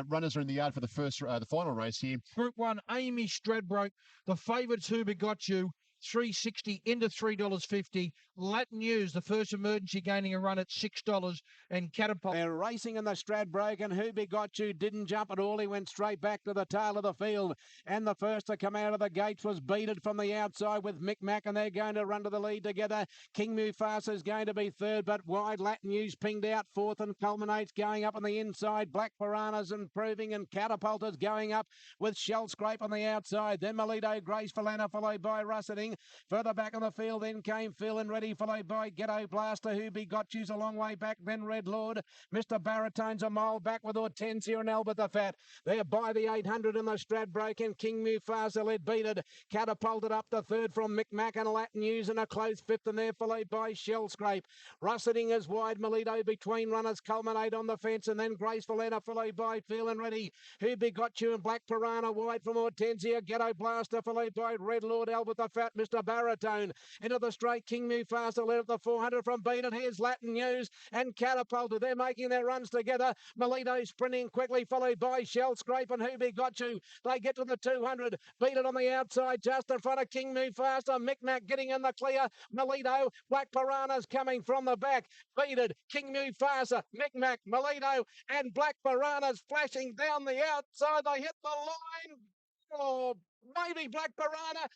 runners are in the yard for the final race here. Group 1, Amy Stradbroke, the favourites Who Got You, $3.60 into $3.50. Latin News, the first emergency, gaining a run at $6, and Catapult. They're racing in the Stradbroke, and Who Got You didn't jump at all. He went straight back to the tail of the field, and the first to come out of the gates was beaten from the outside with Mick Mac, and they're going to run to the lead together. King Mufasa is going to be third, but wide. Latin News pinged out fourth and culminates going up on the inside. Black Piranha's improving, and Catapulters going up with Shell Scrape on the outside. Then Melito, Graceful Anna, followed by Russeting. Further back on the field, then came Phil and Ready, followed by Ghetto Blaster, Who Got You's a long way back, then Red Lord. Mr. Baritone's a mile back with Hortensia and Albert the Fat. They're by the 800 in the Stradbroke, and King Mufasa led beated. Catapulted up to third from Micmac and Latin News, and a close fifth, and they're followed by Shell Scrape. Russeting is wide, Melito between runners, culminate on the fence, and then Graceful Anna, followed by Phil and Ready. Who Got You and Black Piranha wide from Hortensia. Ghetto Blaster, followed by Red Lord, Albert the Fat, Mr. Baritone. Into the straight, King Mufasa led at the 400 from Beat It. Here's Latin News and Catapulted. They're making their runs together. Melito sprinting quickly, followed by Shell Scrape and Who Got You. They get to the 200. Beat It on the outside, just in front of King Mufasa. Micmac getting in the clear. Melito, Black Piranha's coming from the back. Beat It, King Mufasa, Micmac, Melito, and Black Piranha's flashing down the outside. They hit the line. Oh, Maybe Black Piranha.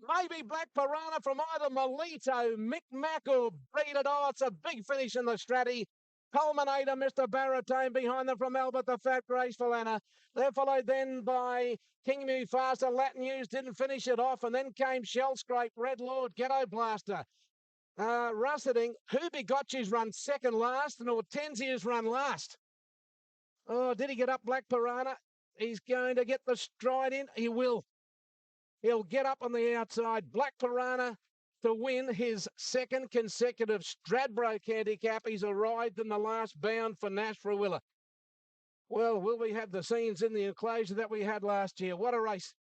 Maybe Black Piranha from either Melito, Mick Mac or Breeded. Oh, it's a big finish in the Stratty. Culminator, Mr. Baritone behind them from Albert the Fat, Graceful Anna. They're followed then by King Mufasa. Latin News didn't finish it off, and then came Shell Scrape, Red Lord, Ghetto Blaster. Russeting, Who Begot You's run second last, and Hortensia's run last. Oh, did he get up, Black Piranha? He's going to get the stride in. He will. He'll get up on the outside. Black Piranha to win his second consecutive Stradbroke handicap. He's arrived in the last bound for Nash Rawiller. Well, will we have the scenes in the enclosure that we had last year? What a race.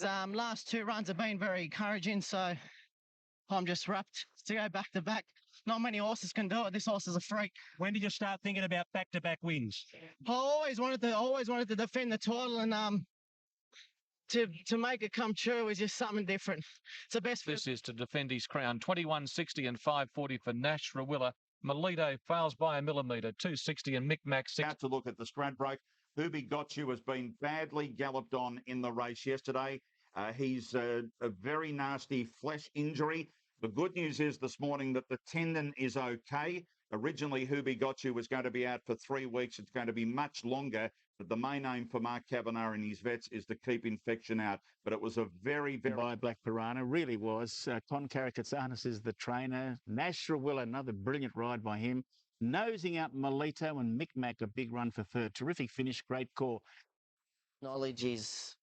Last two runs have been very encouraging, so I'm just wrapped to go back to back. Not many horses can do it. This horse is a freak. When did you start thinking about back-to-back wins? I always wanted to defend the title, and to make it come true is just something different. It's the best. This is to defend his crown. 21.60 and 5.40 for Nash Rawiller. Melito fails by a millimetre. 2.60 and Mick Mac. Out to look at the Stradbroke. Who Begot You has been badly galloped on in the race yesterday. He's a very nasty flesh injury. The good news is this morning that the tendon is okay. Originally, Who Begot You was going to be out for 3 weeks. It's going to be much longer. But the main aim for Mark Kavanagh and his vets is to keep infection out. But it was a very, very... By Black Piranha, really was. Con Karakatsanis is the trainer. Nash Rawiller, another brilliant ride by him. Nosing out Melito and Mick Mac, a big run for third. Terrific finish, great call. Knowledge is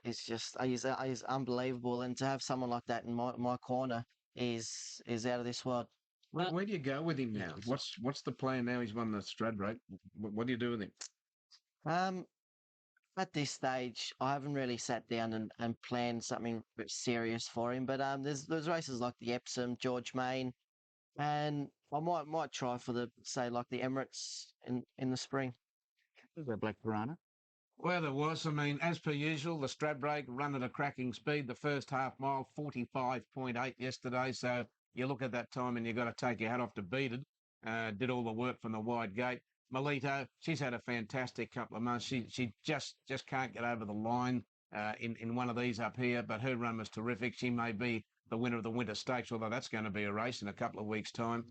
just is unbelievable, and to have someone like that in my corner is out of this world. Where do you go with him now? What's the plan now? He's won the Stradbroke. What do you do with him? At this stage, I haven't really sat down and planned something serious for him. But there's races like the Epsom, George Main, and I might try for the Emirates in the spring. Black Piranha. Well, there was. I mean, as per usual, the Stradbroke run at a cracking speed. The first half mile, 45.8 yesterday. So you look at that time and you've got to take your hat off to Beat It. Did all the work from the wide gate. Melito, she's had a fantastic couple of months. She just can't get over the line in one of these up here, but her run was terrific. She may be the winner of the Winter Stakes, although that's going to be a race in a couple of weeks' time.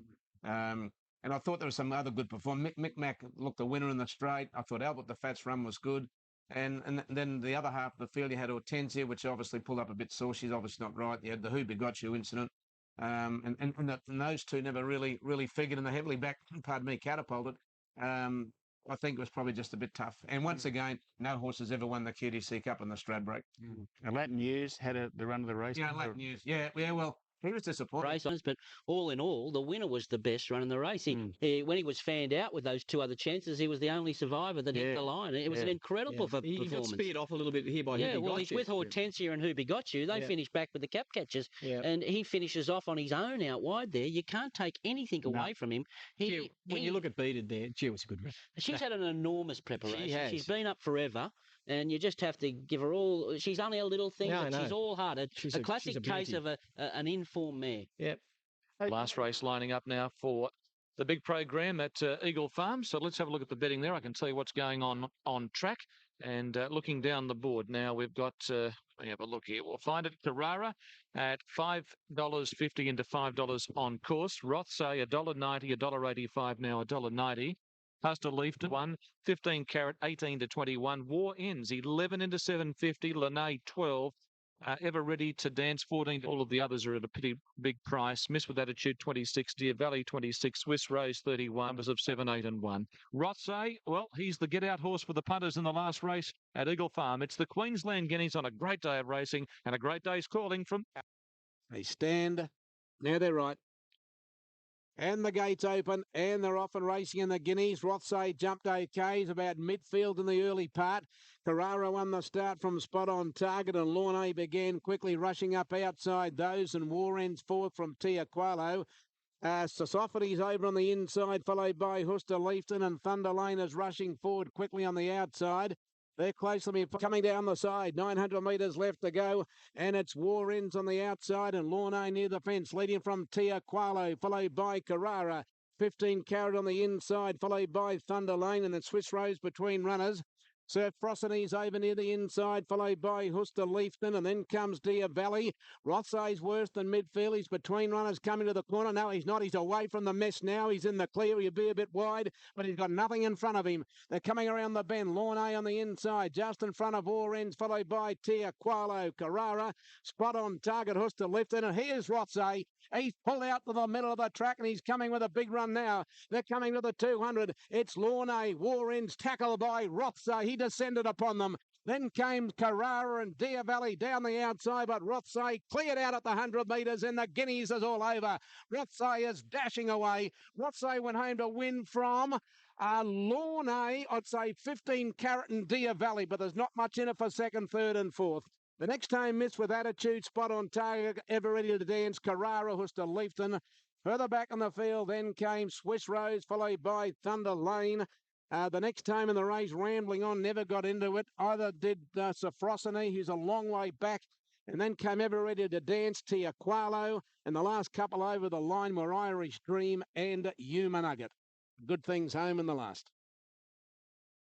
And I thought there was some other good performance. Mick Mac looked the winner in the straight. I thought Albert the Fat's run was good. And then the other half of the field, you had Hortensia, which obviously pulled up a bit sore. She's obviously not right. You had the Who Begot You incident. And those two never really figured in the heavily back, catapulted. I think it was probably just a bit tough. And once again, no horse has ever won the QTC Cup in the Stradbroke. And Latin News had the run of the race. Yeah, Latin News. Yeah, well, he was disappointed. Race, but all in all, the winner was the best run in the race. When he was fanned out with those two other chances, he was the only survivor that hit the line. It was an incredible performance. He got speared off a little bit here by Who Begot well, he's You. with Hortensia and Who Begot You. They finished back with the cap catchers, and he finishes off on his own out wide there. You can't take anything away from him. When you look at Beat It there, it was a good run. She's had an enormous preparation. She has. She's been up forever, and you just have to give her all. She's only a little thing, but she's all hearted. She's a classic case of an informed mare. Yep. Last race lining up now for the big program at Eagle Farm. So let's have a look at the betting there. I can tell you what's going on track. And looking down the board now, we've got, let me have a look here. We'll find it. Carrara at $5.50 into $5 on course. Rothsay $1.90, $1.85 now, $1.90. Pastor Leafton, 1, 15 carat, 18 to 21. War Ends, 11 into 750. Lene, 12. Ever Ready to Dance, 14. All of the others are at a pretty big price. Miss With Attitude, 26. Deer Valley, 26. Swiss Rose, 31. Numbers of 7, 8 and 1. Rothsay, well, he's the get-out horse for the punters in the last race at Eagle Farm. It's the Queensland Guineas on a great day of racing and a great day's calling from... They stand. Now they're right. And the gates open, and they're off and racing in the Guineas. Rothsay jumped okay. He's about midfield in the early part. Carrara won the start from spot on target, and Lorne began quickly rushing up outside those, and War Ends fourth from Tia Qualo. Sosophanes over on the inside, followed by Huster Leafton, and Thunder Lane is rushing forward quickly on the outside. They're closely coming down the side. 900 metres left to go. And it's War Ends on the outside and Lorne near the fence, leading from Tia Qualo, followed by Carrara. 15 carat on the inside, followed by Thunder Lane, and then Swiss Rose between runners. Sir Frosini's over near the inside, followed by Huster Leafton, and then comes Deer Valley. Rothsay's worse than midfield. He's between runners coming to the corner. No, he's not. He's away from the mess now. He's in the clear. He'll be a bit wide, but he's got nothing in front of him. They're coming around the bend. Launay on the inside, just in front of Orange, followed by Tia Qualo, Carrara. Spot on target, Huster Leafton, and here's Rothsay. He's pulled out to the middle of the track, and he's coming with a big run now. They're coming to the 200. It's Launay, Warren's tackled by Rothsay. He descended upon them. Then came Carrara and Deer Valley down the outside, but Rothsay cleared out at the 100 metres, and the Guineas is all over. Rothsay is dashing away. Rothsay went home to win from Launay, I'd say 15 Carat and Deer Valley, but there's not much in it for second, third and fourth. The next time missed with attitude, spot on target, ever ready to dance, Carrara, Huster Leafton. Further back on the field, then came Swiss Rose, followed by Thunder Lane. The next time in the race, rambling on, never got into it. Either did Sir Frosini, who's a long way back, and then came ever ready to dance, Tia Qualo. And the last couple over the line were Irish Dream and Human Nugget. Good things home in the last.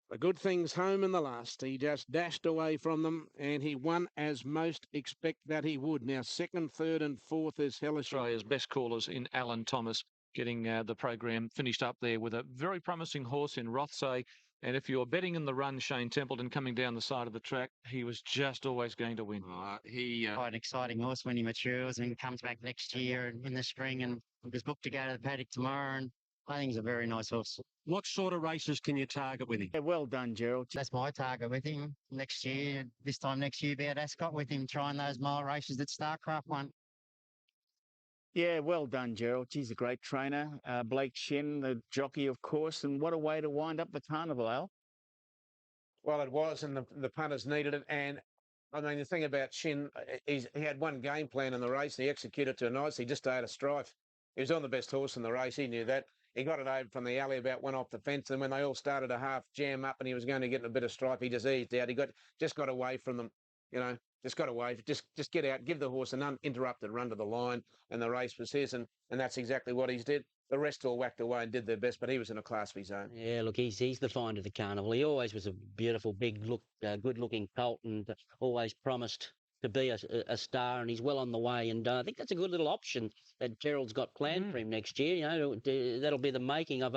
The good things home in the last. He just dashed away from them, and he won as most expect that he would. Now, second, third and fourth is Hellish. Australia's best callers in Alan Thomas getting the program finished up there with a very promising horse in Rothsay. And if you're betting in the run, Shane Templeton coming down the side of the track, he was just always going to win. Quite an exciting horse when he matures and comes back next year in the spring, and was booked to go to the paddock tomorrow, and I think he's a very nice horse. What sort of races can you target with him? Yeah, well done, Gerald. That's my target with him next year. This time next year, be at Ascot with him, trying those mile races that Starcraft won. Yeah, well done, Gerald. He's a great trainer. Blake Shen, the jockey, of course. And what a way to wind up the carnival, Al. Well, it was, and the punters needed it. And I mean, the thing about Shin, he had one game plan in the race, and he executed it to a nice. He just stayed a strife. He was on the best horse in the race. He knew that. He got it over from the alley, about went off the fence, and when they all started to half jam up, and he was going to get in a bit of strife, he just eased out. He just got away from them, you know. Just got away. Just get out. Give the horse an uninterrupted run to the line, and the race was his. And that's exactly what he's did. The rest all whacked away and did their best, but he was in a class of his own. Yeah, look, he's the find of the carnival. He always was a beautiful, big look, good-looking colt, and always promised to be a star, and he's well on the way. And I think that's a good little option that Gerald's got planned for him next year. You know, that'll be the making of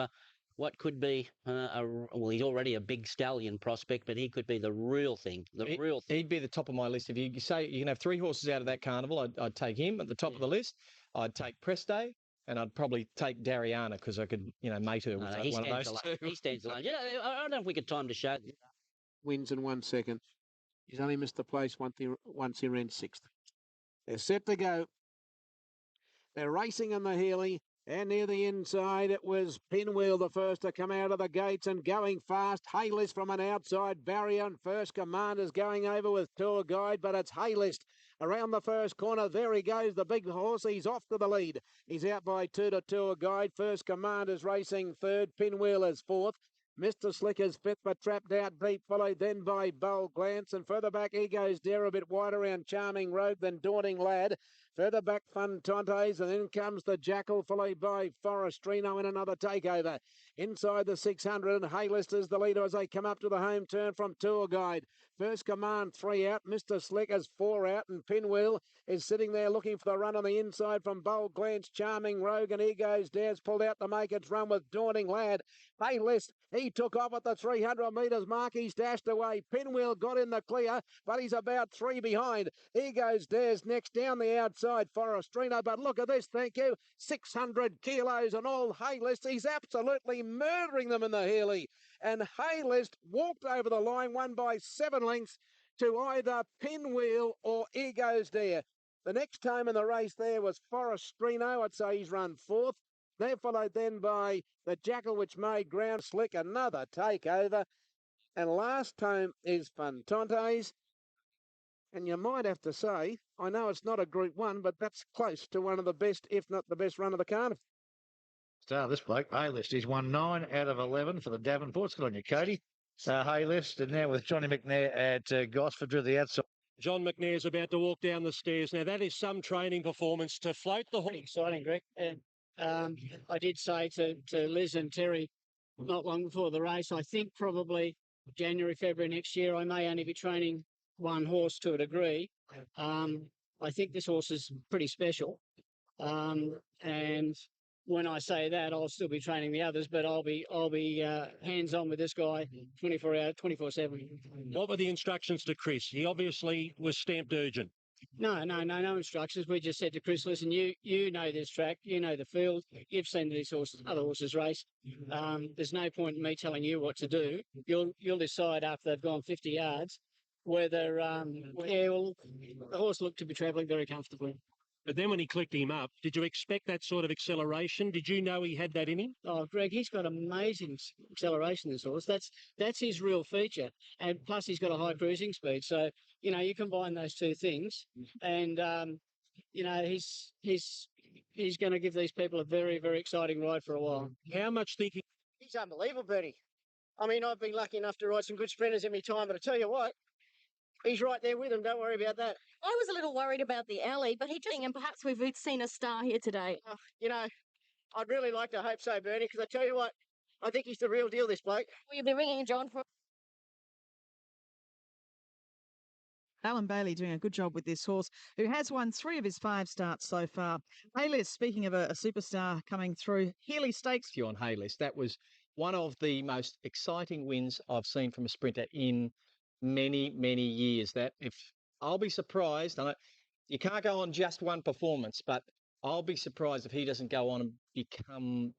what could be well, he's already a big stallion prospect, but he could be the real thing. Real thing. He'd be the top of my list. If you say you can have three horses out of that carnival, I'd take him at the top of the list. I'd take Preste, and I'd probably take Dariana because I could, mate her with one of those two. He stands alone. You know, I don't know if we could time to show. Wins in 1 second. He's only missed the place once he ran 6th. They're set to go. They're racing in the Healy. And near the inside, it was Pinwheel, the first to come out of the gates and going fast. Haylist from an outside barrier, and First Commander's going over with Tour Guide, but it's Haylist around the first corner. There he goes, the big horse. He's off to the lead. He's out by 2 to Tour Guide. First Commander's racing third. Pinwheel is fourth. Mr. Slicker's fifth, but trapped out deep, followed then by Bold Glance. And further back, he goes there a bit wider around Charming Road than Daunting Lad. Further back, Fun Tontes, and then comes the Jackal, followed by Forestrino in another takeover. Inside the 600, Haylist is the leader as they come up to the home turn from Tour Guide. First Command 3 out, Mr. Slicker's 4 out, and Pinwheel is sitting there looking for the run on the inside from Bold Glance, Charming Rogue, and he goes Dares pulled out to make its run with Daunting Lad. Haylist, he took off at the 300 metres mark. He's dashed away. Pinwheel got in the clear, but he's about 3 behind. He goes Dares next down the outside, Forestrino. But look at this, thank you. 600 kilos and all Haylist. He's absolutely murdering them in the Healy. And Haylist walked over the line, won by 7 lengths to either Pinwheel or Ego's Dare. The next time in the race there was Forestrino. I'd say he's run 4th. They're followed then by the Jackal, which made ground. Slick, another takeover. And last time is Fantontes. And you might have to say, I know it's not a Group 1, but that's close to one of the best, if not the best run of the carnival. So this bloke, Haylist, he's won 9 out of 11 for the Davenports. Good on you, Cody. Haylist, and now with Johnny McNair at Gosford to the outside. John McNair's about to walk down the stairs. Now, that is some training performance to float the horse. Exciting, Greg. And I did say to Liz and Terry not long before the race, I think probably January, February next year, I may only be training one horse to a degree. I think this horse is pretty special. And when I say that, I'll still be training the others, but I'll be hands on with this guy 24/7. What were the instructions to Chris? He obviously was stamped urgent. No instructions. We just said to Chris, listen, you know this track, you know the field, you've seen these other horses race. There's no point in me telling you what to do. You'll decide after they've gone 50 yards whether the horse looked to be travelling very comfortably. But then when he clicked him up, did you expect that sort of acceleration? Did you know he had that in him? Oh, Greg, he's got amazing acceleration, this horse. That's his real feature. And plus he's got a high cruising speed. So, you combine those two things and, he's going to give these people a very, very exciting ride for a while. How much thinking? He's unbelievable, Bertie. I mean, I've been lucky enough to ride some good sprinters in my time, but I tell you what, he's right there with him. Don't worry about that. I was a little worried about the alley, but and perhaps we've seen a star here today. I'd really like to hope so, Bernie, because I tell you what, I think he's the real deal, this bloke. Will you be ringing John for... Alan Bailey doing a good job with this horse, who has won 3 of his 5 starts so far. Hayless, speaking of a superstar coming through, Healy Stakes. On Hayless, that was one of the most exciting wins I've seen from a sprinter in many, many years. That if I'll be surprised, you can't go on just one performance, but I'll be surprised if he doesn't go on and become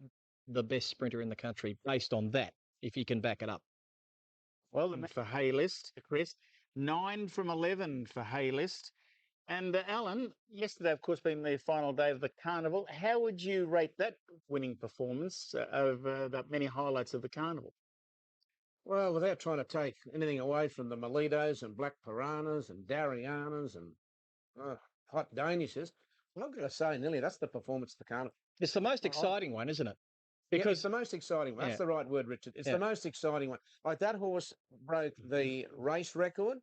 the best sprinter in the country based on that, if he can back it up. Well, for Haylist, Chris, 9 from 11 for Haylist. And Alan, yesterday, of course, being the final day of the carnival, how would you rate that winning performance over the many highlights of the carnival? Well, without trying to take anything away from the Molitos and Black Piranhas and Darianas and Hot Danishes, well, I've got to say, nearly that's the performance of the carnival. It's the most exciting one, isn't it? Because it's the most exciting one. That's the right word, Richard. It's the most exciting one. Like that horse broke the race record.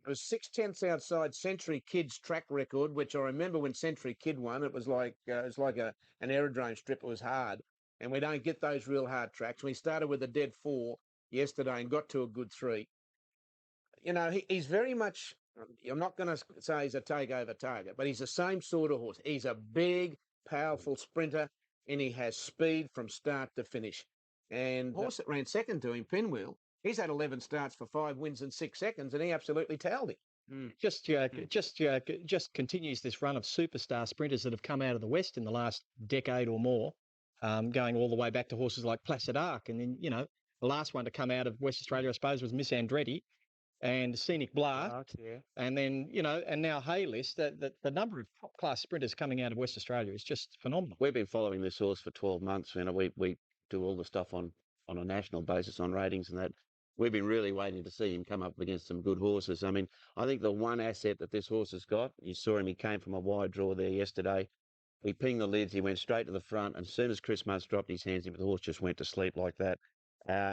It was 6/10 outside Century Kid's track record, which I remember when Century Kid won. It was like an aerodrome strip. It was hard, and we don't get those real hard tracks. We started with a dead 4 yesterday and got to a good 3. He's very much. I'm not going to say he's a takeover target, but he's the same sort of horse. He's a big, powerful sprinter, and he has speed from start to finish. And the horse that ran second to him, Pinwheel, he's had 11 starts for 5 wins in 6 seconds, and he absolutely tailed him. Just continues this run of superstar sprinters that have come out of the West in the last decade or more, going all the way back to horses like Placid Arc. And then, the last one to come out of West Australia, I suppose, was Miss Andretti and Scenic Blah. And then, and now Hayless. The number of top-class sprinters coming out of West Australia is just phenomenal. We've been following this horse for 12 months. We do all the stuff on a national basis on ratings and that. We've been really waiting to see him come up against some good horses. I mean, I think the one asset that this horse has got, you saw him, he came from a wide draw there yesterday. He pinged the lids, he went straight to the front, and as soon as Chris Muntz dropped his hands in, the horse just went to sleep like that.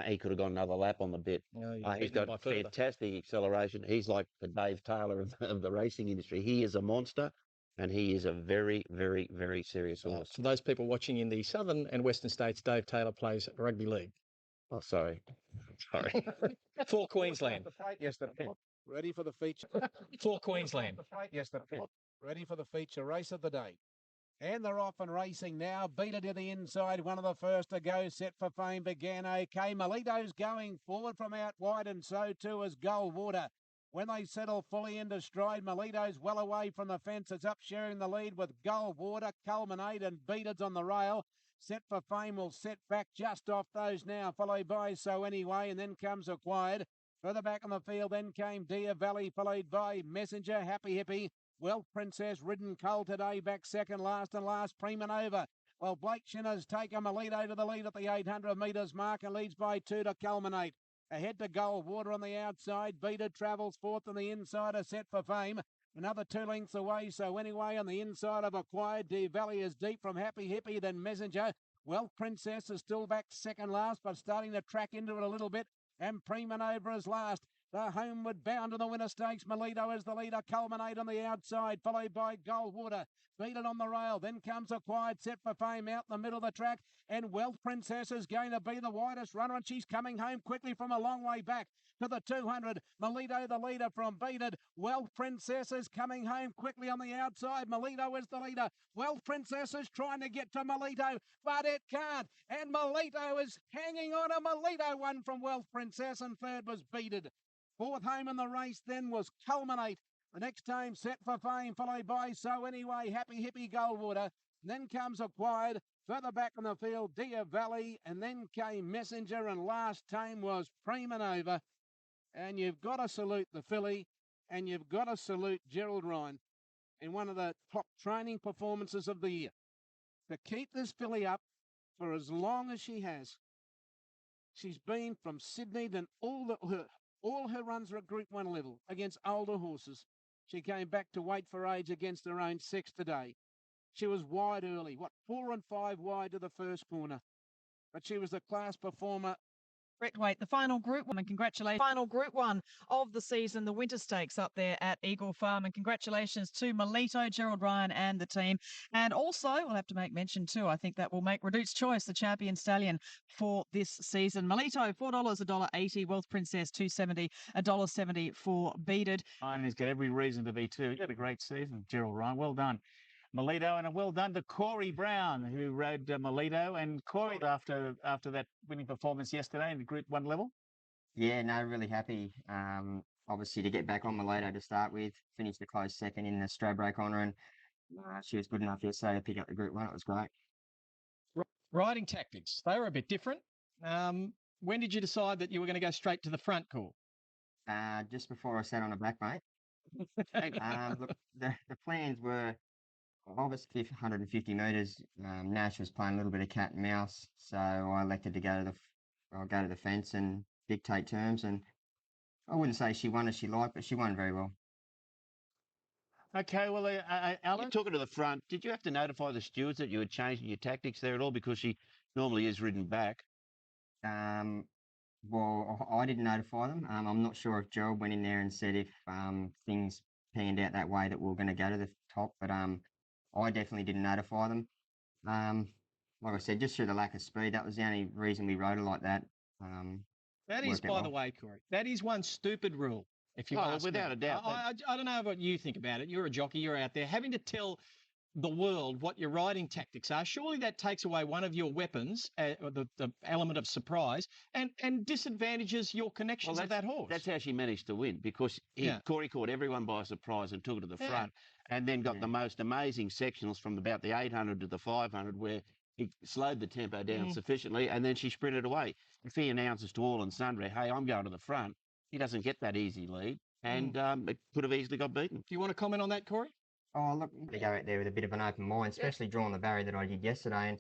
He could have got another lap on the bit. He's got fantastic acceleration. He's like the Dave Taylor of the racing industry. He is a monster, and he is a very, very, very serious horse. For those people watching in the southern and western states, Dave Taylor plays rugby league. Oh, sorry. For Queensland. Yes, ready for the feature. For Queensland. Yes, ready for the feature race of the day. And they're off and racing now. Beat it to the inside. One of the first to go. Set for Fame began okay. Melito's going forward from out wide, and so too is Goldwater. When they settle fully into stride, Melito's well away from the fence. It's up sharing the lead with Goldwater, Culminate and Beat It's on the rail. Set for Fame will set back just off those now, followed by So Anyway, and then comes Acquired. Further back on the field, then came Deer Valley, followed by Messenger, Happy Hippie. Wealth Princess, ridden cold today, back second, last Prima Nova. Well, Blake Shinner's taken Melito to the lead at the 800 metres mark and leads by 2 to Culminate. Ahead to Goldwater on the outside. Beater travels fourth on the inside, a Set for Fame. Another 2 lengths away, So Anyway on the inside of Acquired. Deer Valley is deep from Happy Hippie, then Messenger. Wealth Princess is still back second last, but starting to track into it a little bit. And Prima Nova is last. The Homeward Bound to the Winter Stakes. Melito is the leader. Culminate on the outside, followed by Goldwater. Beat it on the rail. Then comes Acquired Set for Fame out in the middle of the track. And Wealth Princess is going to be the widest runner, and she's coming home quickly from a long way back to the 200. Melito, the leader from Beated. Wealth Princess is coming home quickly on the outside. Melito is the leader. Wealth Princess is trying to get to Melito, but it can't. And Melito is hanging on. A Melito won from Wealth Princess, and third was Beated. Fourth home in the race then was Culminate. The next time Set for Fame, followed by So Anyway, Happy Hippie Goldwater. Then comes Acquired. Further back in the field, Deer Valley. And then came Messenger. And last time was Prima Nova. And you've got to salute the filly. And you've got to salute Gerald Ryan in one of the top training performances of the year. To keep this filly up for as long as she has. She's been from Sydney, then all her runs are at Group 1 level against older horses. She came back to Wait for Age against her own sex today. She was wide early, 4 and 5 wide to the first corner. But she was a class performer. Correct weight, the final Group 1, and congratulations. Final Group 1 of the season, the Winter Stakes up there at Eagle Farm, and congratulations to Melito, Gerald Ryan and the team. And also, we'll have to make mention too, I think that will make Reduced Choice the champion stallion for this season. Melito, $4, $1.80, Wealth Princess, $2.70, $1.70 for Beaded. And he's got every reason to be too. He had a great season, Gerald Ryan. Well done. Melito, and a well done to Corey Brown, who rode Melito. And Corey, after that winning performance yesterday in the Group 1 level? Yeah, no, really happy. Obviously to get back on Melito to start with, finished a close second in the Stradbroke Honour, and she was good enough yesterday to pick up the Group 1. It was great. Riding tactics, they were a bit different. When did you decide that you were going to go straight to the front, Cor? Just before I sat on the back, mate. Look, the plans were obviously 150 metres. Nash was playing a little bit of cat and mouse, so I elected to go to the fence and dictate terms. And I wouldn't say she won as she liked, but she won very well. Okay, well, Alan? You took her to the front. Did you have to notify the stewards that you were changing your tactics there at all? Because she normally is ridden back. Well, I didn't notify them. I'm not sure if Gerald went in there and said if things panned out that way that we were going to go to the top, but I definitely didn't notify them. Like I said, just through the lack of speed, that was the only reason we rode her like that. That is, by the way, Corey, that is one stupid rule. If you ask without me. a doubt. I don't know what you think about it. You're a jockey, you're out there having to tell the world what your riding tactics are. Surely that takes away one of your weapons, the element of surprise, and disadvantages your connections with that horse. That's how she managed to win, because Corey caught everyone by surprise and took her to the front, and then got the most amazing sectionals from about the 800 to the 500, where he slowed the tempo down sufficiently, and then she sprinted away. If he announces to all and sundry, hey, I'm going to the front, he doesn't get that easy lead, and it could have easily got beaten. Do you want to comment on that, Corey? Oh, look, to go out there with a bit of an open mind, especially drawing the barrier that I did yesterday, and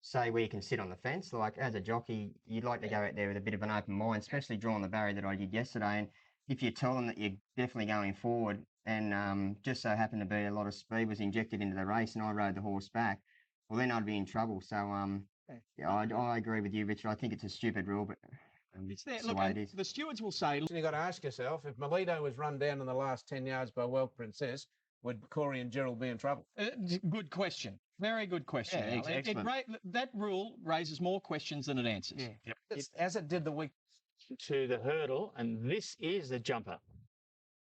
say where you can sit on the fence. Like, as a jockey, you'd like to go out there with a bit of an open mind, especially drawing the barrier that I did yesterday. And if you tell them that you're definitely going forward, and just so happened to be a lot of speed was injected into the race, and I rode the horse back, well, then I'd be in trouble. So, I agree with you, Richard. I think it's a stupid rule, but it's the way it is. The stewards will say... You've got to ask yourself, if Melito was run down in the last 10 yards by Wealth Princess, would Corey and Gerald be in trouble? Good question. Very good question. Yeah, excellent. That rule raises more questions than it answers. Yeah. Yep. As it did the week to the hurdle, and this is the jumper.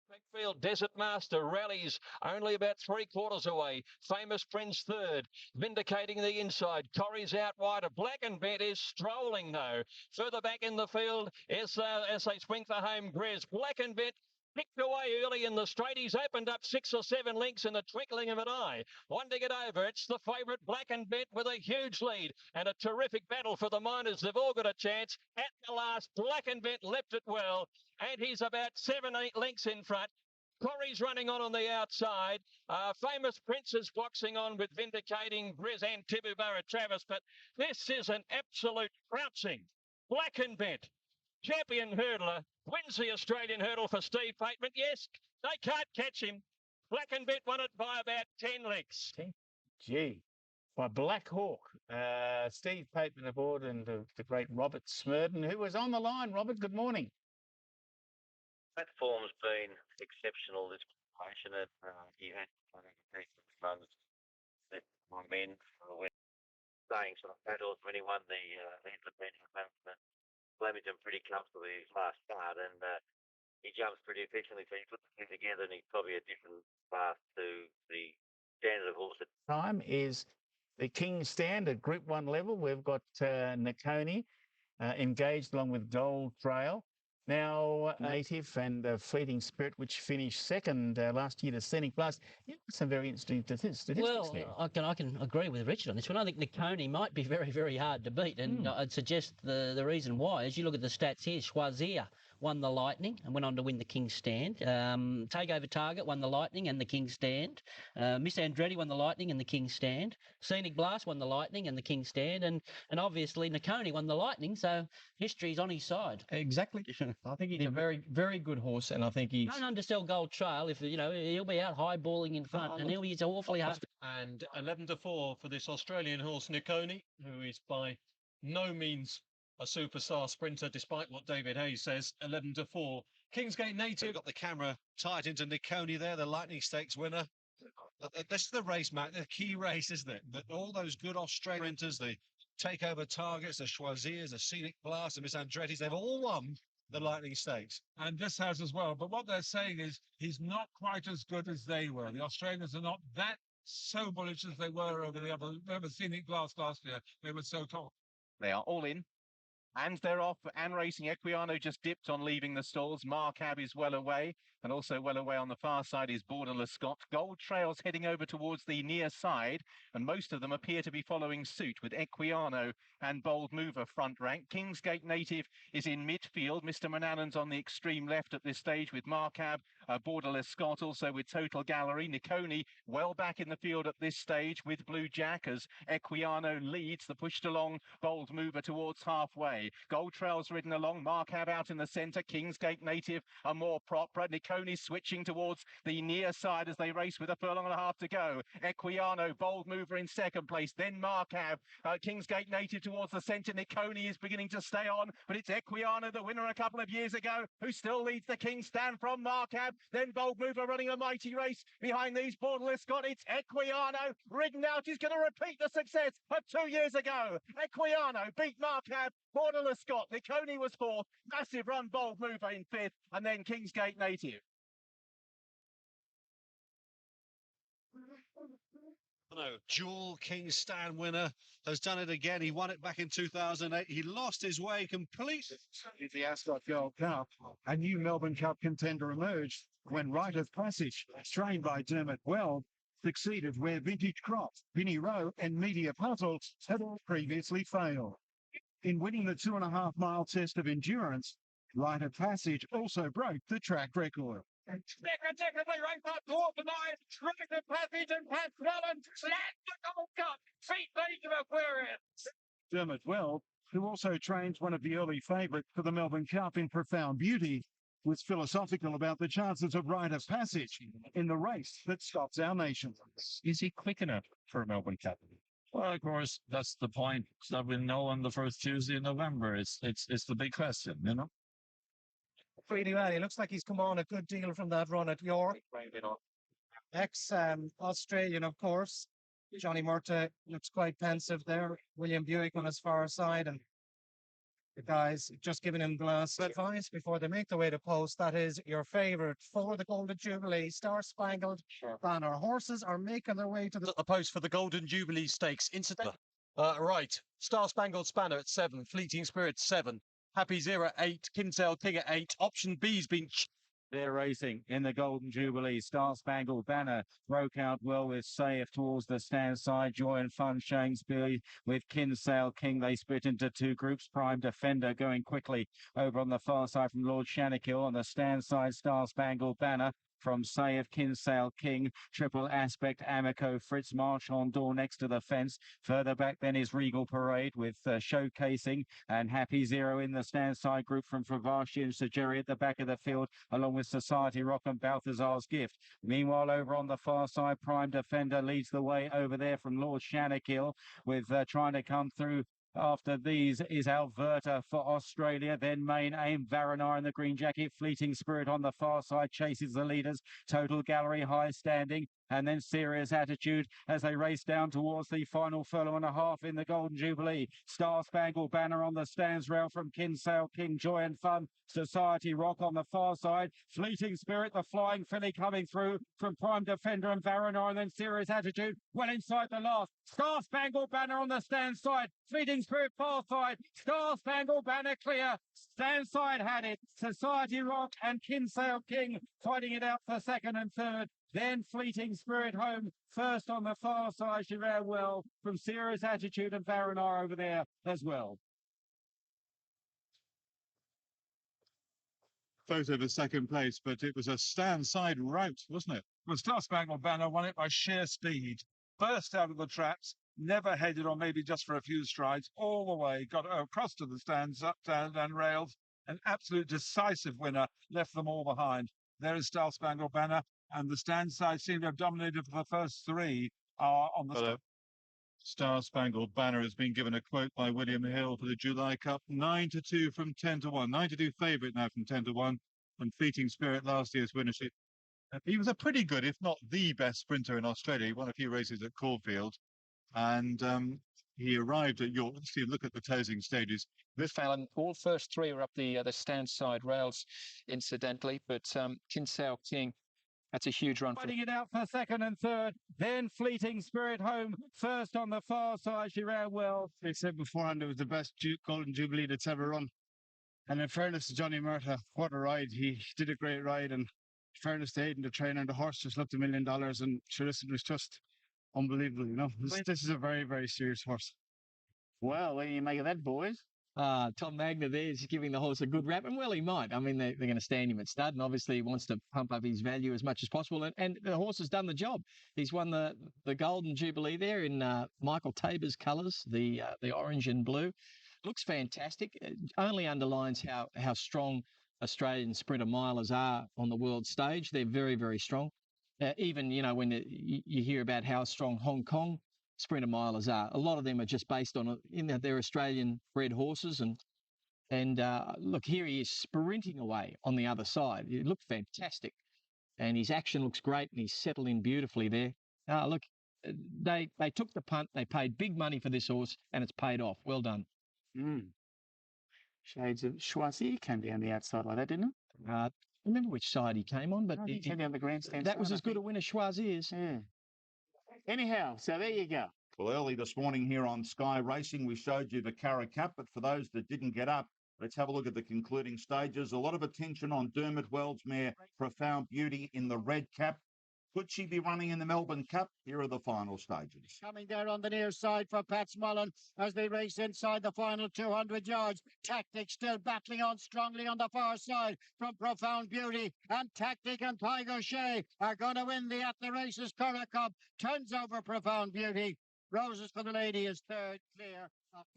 Backfield Desert Master rallies only about 3/4 away. Famous Prince third, vindicating the inside. Corrie's out wider. Black and Bet is strolling though. Further back in the field as they swing for home, Grez. Black and Bet picked away early in the straight. He's opened up 6 or 7 lengths in the twinkling of an eye. One to get over. It's the favourite Black and Bet with a huge lead and a terrific battle for the Miners. They've all got a chance. At the last, Black and Bet left it well, and he's about 7-8 lengths in front. Corrie's running on the outside. Famous Prince is boxing on with vindicating Briz and Tibooburra Travis, but this is an absolute trouncing. Black and Bet, champion hurdler, wins the Australian hurdle for Steve Pateman. Yes, they can't catch him. Black and Bet won it by about 10 lengths. Gee, by Black Hawk. Steve Pateman aboard, and the great Robert Smurden, who was on the line. Robert, good morning. Platform's been exceptional this promotion, and he had runs that my men were staying sort of battles when he won the Flemington pretty comfortably his last start, and he jumps pretty efficiently, so he put the two together, and he's probably a different class to the standard of horse. Time is the King Stand at Group 1 level. We've got Nakoni engaged along with Gold Trail. Now, Native and Fleeting Spirit, which finished second last year to Scenic Blast. Yeah, some very interesting statistics Well, there. I can agree with Richard on this one. I think Nakoni might be very, very hard to beat, and I'd suggest the reason why is you look at the stats here. Choisir won the Lightning and went on to win the King's Stand. Takeover Target won the Lightning and the King's Stand. Miss Andretti won the Lightning and the King's Stand. Scenic Blast won the Lightning and the King's Stand, and obviously Nakoni won the Lightning, so history's on his side. Exactly. I think he's a very, very good horse, and I think he's... Don't undersell Gold Trail. If he'll be out highballing in front, and he's awfully hard. And 11-4 for this Australian horse, Nakoni, who is by no means a superstar sprinter, despite what David Hayes says. 11-4. Kingsgate Native got the camera tied into Nakoni there, the Lightning Stakes winner. This is the race, Matt, the key race, isn't it? All those good Australian sprinters, the takeover targets, the Choisirs, the Scenic Blast, the Miss Andretti's, they've all won the Lightning Stakes. And this has as well. But what they're saying is he's not quite as good as they were. The Australians are not that so bullish as they were over the other. Remember Scenic Blast last year? They were so tall. They are all in. And they're off. And Racing Equiano just dipped on leaving the stalls. Marcab is well away. And also well away on the far side is Borderless Scott. Gold Trail's heading over towards the near side. And most of them appear to be following suit with Equiano and Bold Mover front rank. Kingsgate Native is in midfield. Mr. Manannan's on the extreme left at this stage with Marcab. Borderless Scott also with Total Gallery. Nakoni well back in the field at this stage with Blue Jack as Equiano leads the pushed along Bold Mover towards halfway. Gold Trail's ridden along. Marcab out in the centre. Kingsgate Native are more proper. Nakoni switching towards the near side as they race with a furlong and a half to go. Equiano, Bold Mover in second place. Then Marcab. Kingsgate Native towards the centre. Nakoni is beginning to stay on, but it's Equiano, the winner a couple of years ago, who still leads the King's Stand from Marcab. Then Bold Mover running a mighty race behind these. Borderless Scott. It's Equiano ridden out. He's going to repeat the success of 2 years ago. Equiano beat Marcab. Borderless Scott. Nakoni was fourth. Massive run. Bold Mover in fifth, and then Kingsgate Native. No, dual King's Stand winner has done it again. He won it back in 2008. He lost his way completely. It's the Ascot Gold Cup. A new Melbourne Cup contender emerged when Rite of Passage, trained by Dermot Weld, succeeded where Vintage Crop, Vinnie Rowe and Media Puzzle had all previously failed. In winning the 2.5 mile test of endurance, Rite of Passage also broke the track record. Technically, right up door tonight. Rite of Passage and Pat Mellon. That's the Gold Cup. Feet league of Aquarius. Dermot Weld, who also trains one of the early favourites for the Melbourne Cup in Profound Beauty, was philosophical about the chances of Rite of Passage in the race that stops our nation. Is he quick enough for a Melbourne Cup? Well, of course, that's the point that we know on the first Tuesday in November. It's the big question, you know. Pretty well. He looks like he's come on a good deal from that run at York. Ex-Australian, of course. Johnny Murtagh looks quite pensive there. William Buick on his far side, and the guys just giving him glass advice before they make their way to post. That is your favourite for the Golden Jubilee. Star-Spangled-Banner horses are making their way to the post for the Golden Jubilee Stakes. Incident. Right. Star-Spangled Banner at 7. Fleeting Spirit 7. Happy Zero at 8. Kinsale King at 8. Option B's been... They're racing in the Golden Jubilee. Star-Spangled Banner broke out well with Safe towards the stand side. Joy and Fun showing speed with Kinsale King. They split into two groups. Prime Defender going quickly over on the far side from Lord Shannakill. On the stand side, Star-Spangled Banner from Saif, Kinsale King, Triple Aspect, Amico, Fritz Marchand door next to the fence. Further back then is Regal Parade with Showcasing and Happy Zero in the stand side group from Fravashi and Sir Jerry at the back of the field, along with Society Rock and Balthazar's Gift. Meanwhile, over on the far side, Prime Defender leads the way over there from Lord Shannakill with trying to come through After these is Alverta for Australia, then Main Aim, Varinar in the green jacket, Fleeting Spirit on the far side chases the leaders, Total Gallery high standing, and then Serious Attitude as they race down towards the final furlong and a half in the Golden Jubilee. Star Spangled Banner on the stands rail from Kinsale King, Joy and Fun, Society Rock on the far side, Fleeting Spirit, the Flying Filly coming through from Prime Defender and Varinar, and then Serious Attitude well inside the last. Star Spangled Banner on the stand side, Fleeting Spirit far side, Star Spangled Banner clear, stand side had it, Society Rock and Kinsale King fighting it out for second and third. Then Fleeting Spirit home first on the far side. She ran well from Serious Attitude and Varinar over there as well. Photo of a second place, but it was a stand-side rout, wasn't it? Well, Star Spangled Banner won it by sheer speed. Burst out of the traps, never headed or maybe just for a few strides, all the way, got across to the stands, up, down, and rails. An absolute decisive winner, left them all behind. There is Star Spangled Banner, and the stand side seem to have dominated for the first three on the Star Spangled Banner has been given a quote by William Hill for the July Cup, 9-2 from 10-1. 9-2 favourite now from 10-1. And Fleeting Spirit last year's winnership. He was a pretty good, if not the best sprinter in Australia. He won a few races at Caulfield. And he arrived at York. Let's see, look at the closing stages. This Fallon, all first three were up the stand side rails, incidentally. But Kinsale King, that's a huge run. Fighting it out for second and third. Then Fleeting Spirit home first on the far side. She ran well. They said beforehand it was the best Golden Jubilee that's ever run. And in fairness to Johnny Murtagh, what a ride. He did a great ride. And in fairness to Aidan, the trainer, and the horse just looked $1 million. And sure, this was just unbelievable, you know. This is a very, very serious horse. Well, what do you make of that, boys? Tom Magner there is giving the horse a good rap, and well, he might. I mean, they're going to stand him at stud, and obviously he wants to pump up his value as much as possible, and the horse has done the job. He's won the Golden Jubilee there in Michael Tabor's colours, the orange and blue. Looks fantastic. It only underlines how strong Australian sprinter milers are on the world stage. They're very, very strong. Even, you know, when you hear about how strong Hong Kong sprinter milers are, a lot of them are just based on their Australian bred horses. And look, here he is sprinting away on the other side. It looked fantastic. And his action looks great, and he's settled in beautifully there. Look, they took the punt. They paid big money for this horse, and it's paid off. Well done. Shades of Choisy came down the outside like that, didn't it? I remember which side he came on, but he came down the grandstand. That was as good a win as Choisy is. Yeah. Anyhow, so there you go. Well, early this morning here on Sky Racing, we showed you the Curra Cup, but for those that didn't get up, let's have a look at the concluding stages. A lot of attention on Dermot Well's mare, Profound Beauty, in the red cap. Could she be running in the Melbourne Cup? Here are the final stages. Coming there on the near side for Pat Mullen as they race inside the final 200 yards. Tactic still battling on strongly on the far side from Profound Beauty. And Tactic and Tiger Shea are going to win the At the Races Curra Cup. Turns over Profound Beauty. Roses for the lady is third, clear.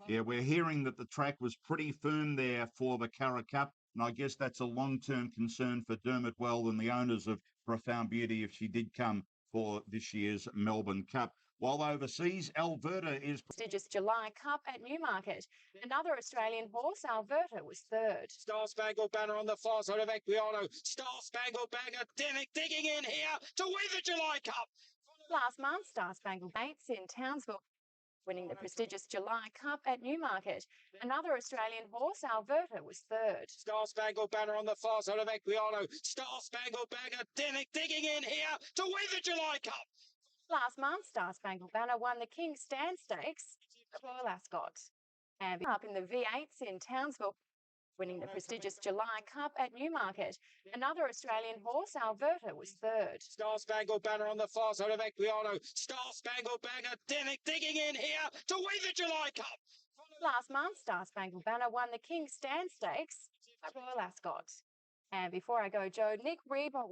Yeah, we're hearing that the track was pretty firm there for the Curra Cup, and I guess that's a long-term concern for Dermot Well and the owners of Profound Beauty if she did come for this year's Melbourne Cup. While overseas, Alverta is... Prestigious July Cup at Newmarket. Another Australian horse, Alverta, was third. Star Spangled Banner on the far side of Equiano. Star Spangled Banner digging in here to win the July Cup. Last month, Star Spangled Bates in Townsville, winning the prestigious July Cup at Newmarket. Another Australian horse, Alverta, was third. Star Spangled Banner on the far side of Equiano. Star Spangled Banner digging in here to win the July Cup. Last month, Star Spangled Banner won the King's Stand Stakes at Royal Ascot. And up in the V8s in Townsville, winning the prestigious July Cup at Newmarket. Another Australian horse, Alverta, was third. Star Spangled Banner on the far side of Equiano. Star Spangled Banner digging in here to win the July Cup. Last month, Star Spangled Banner won the King's Stand Stakes at Royal Ascot. And before I go, Joe, Nick Reba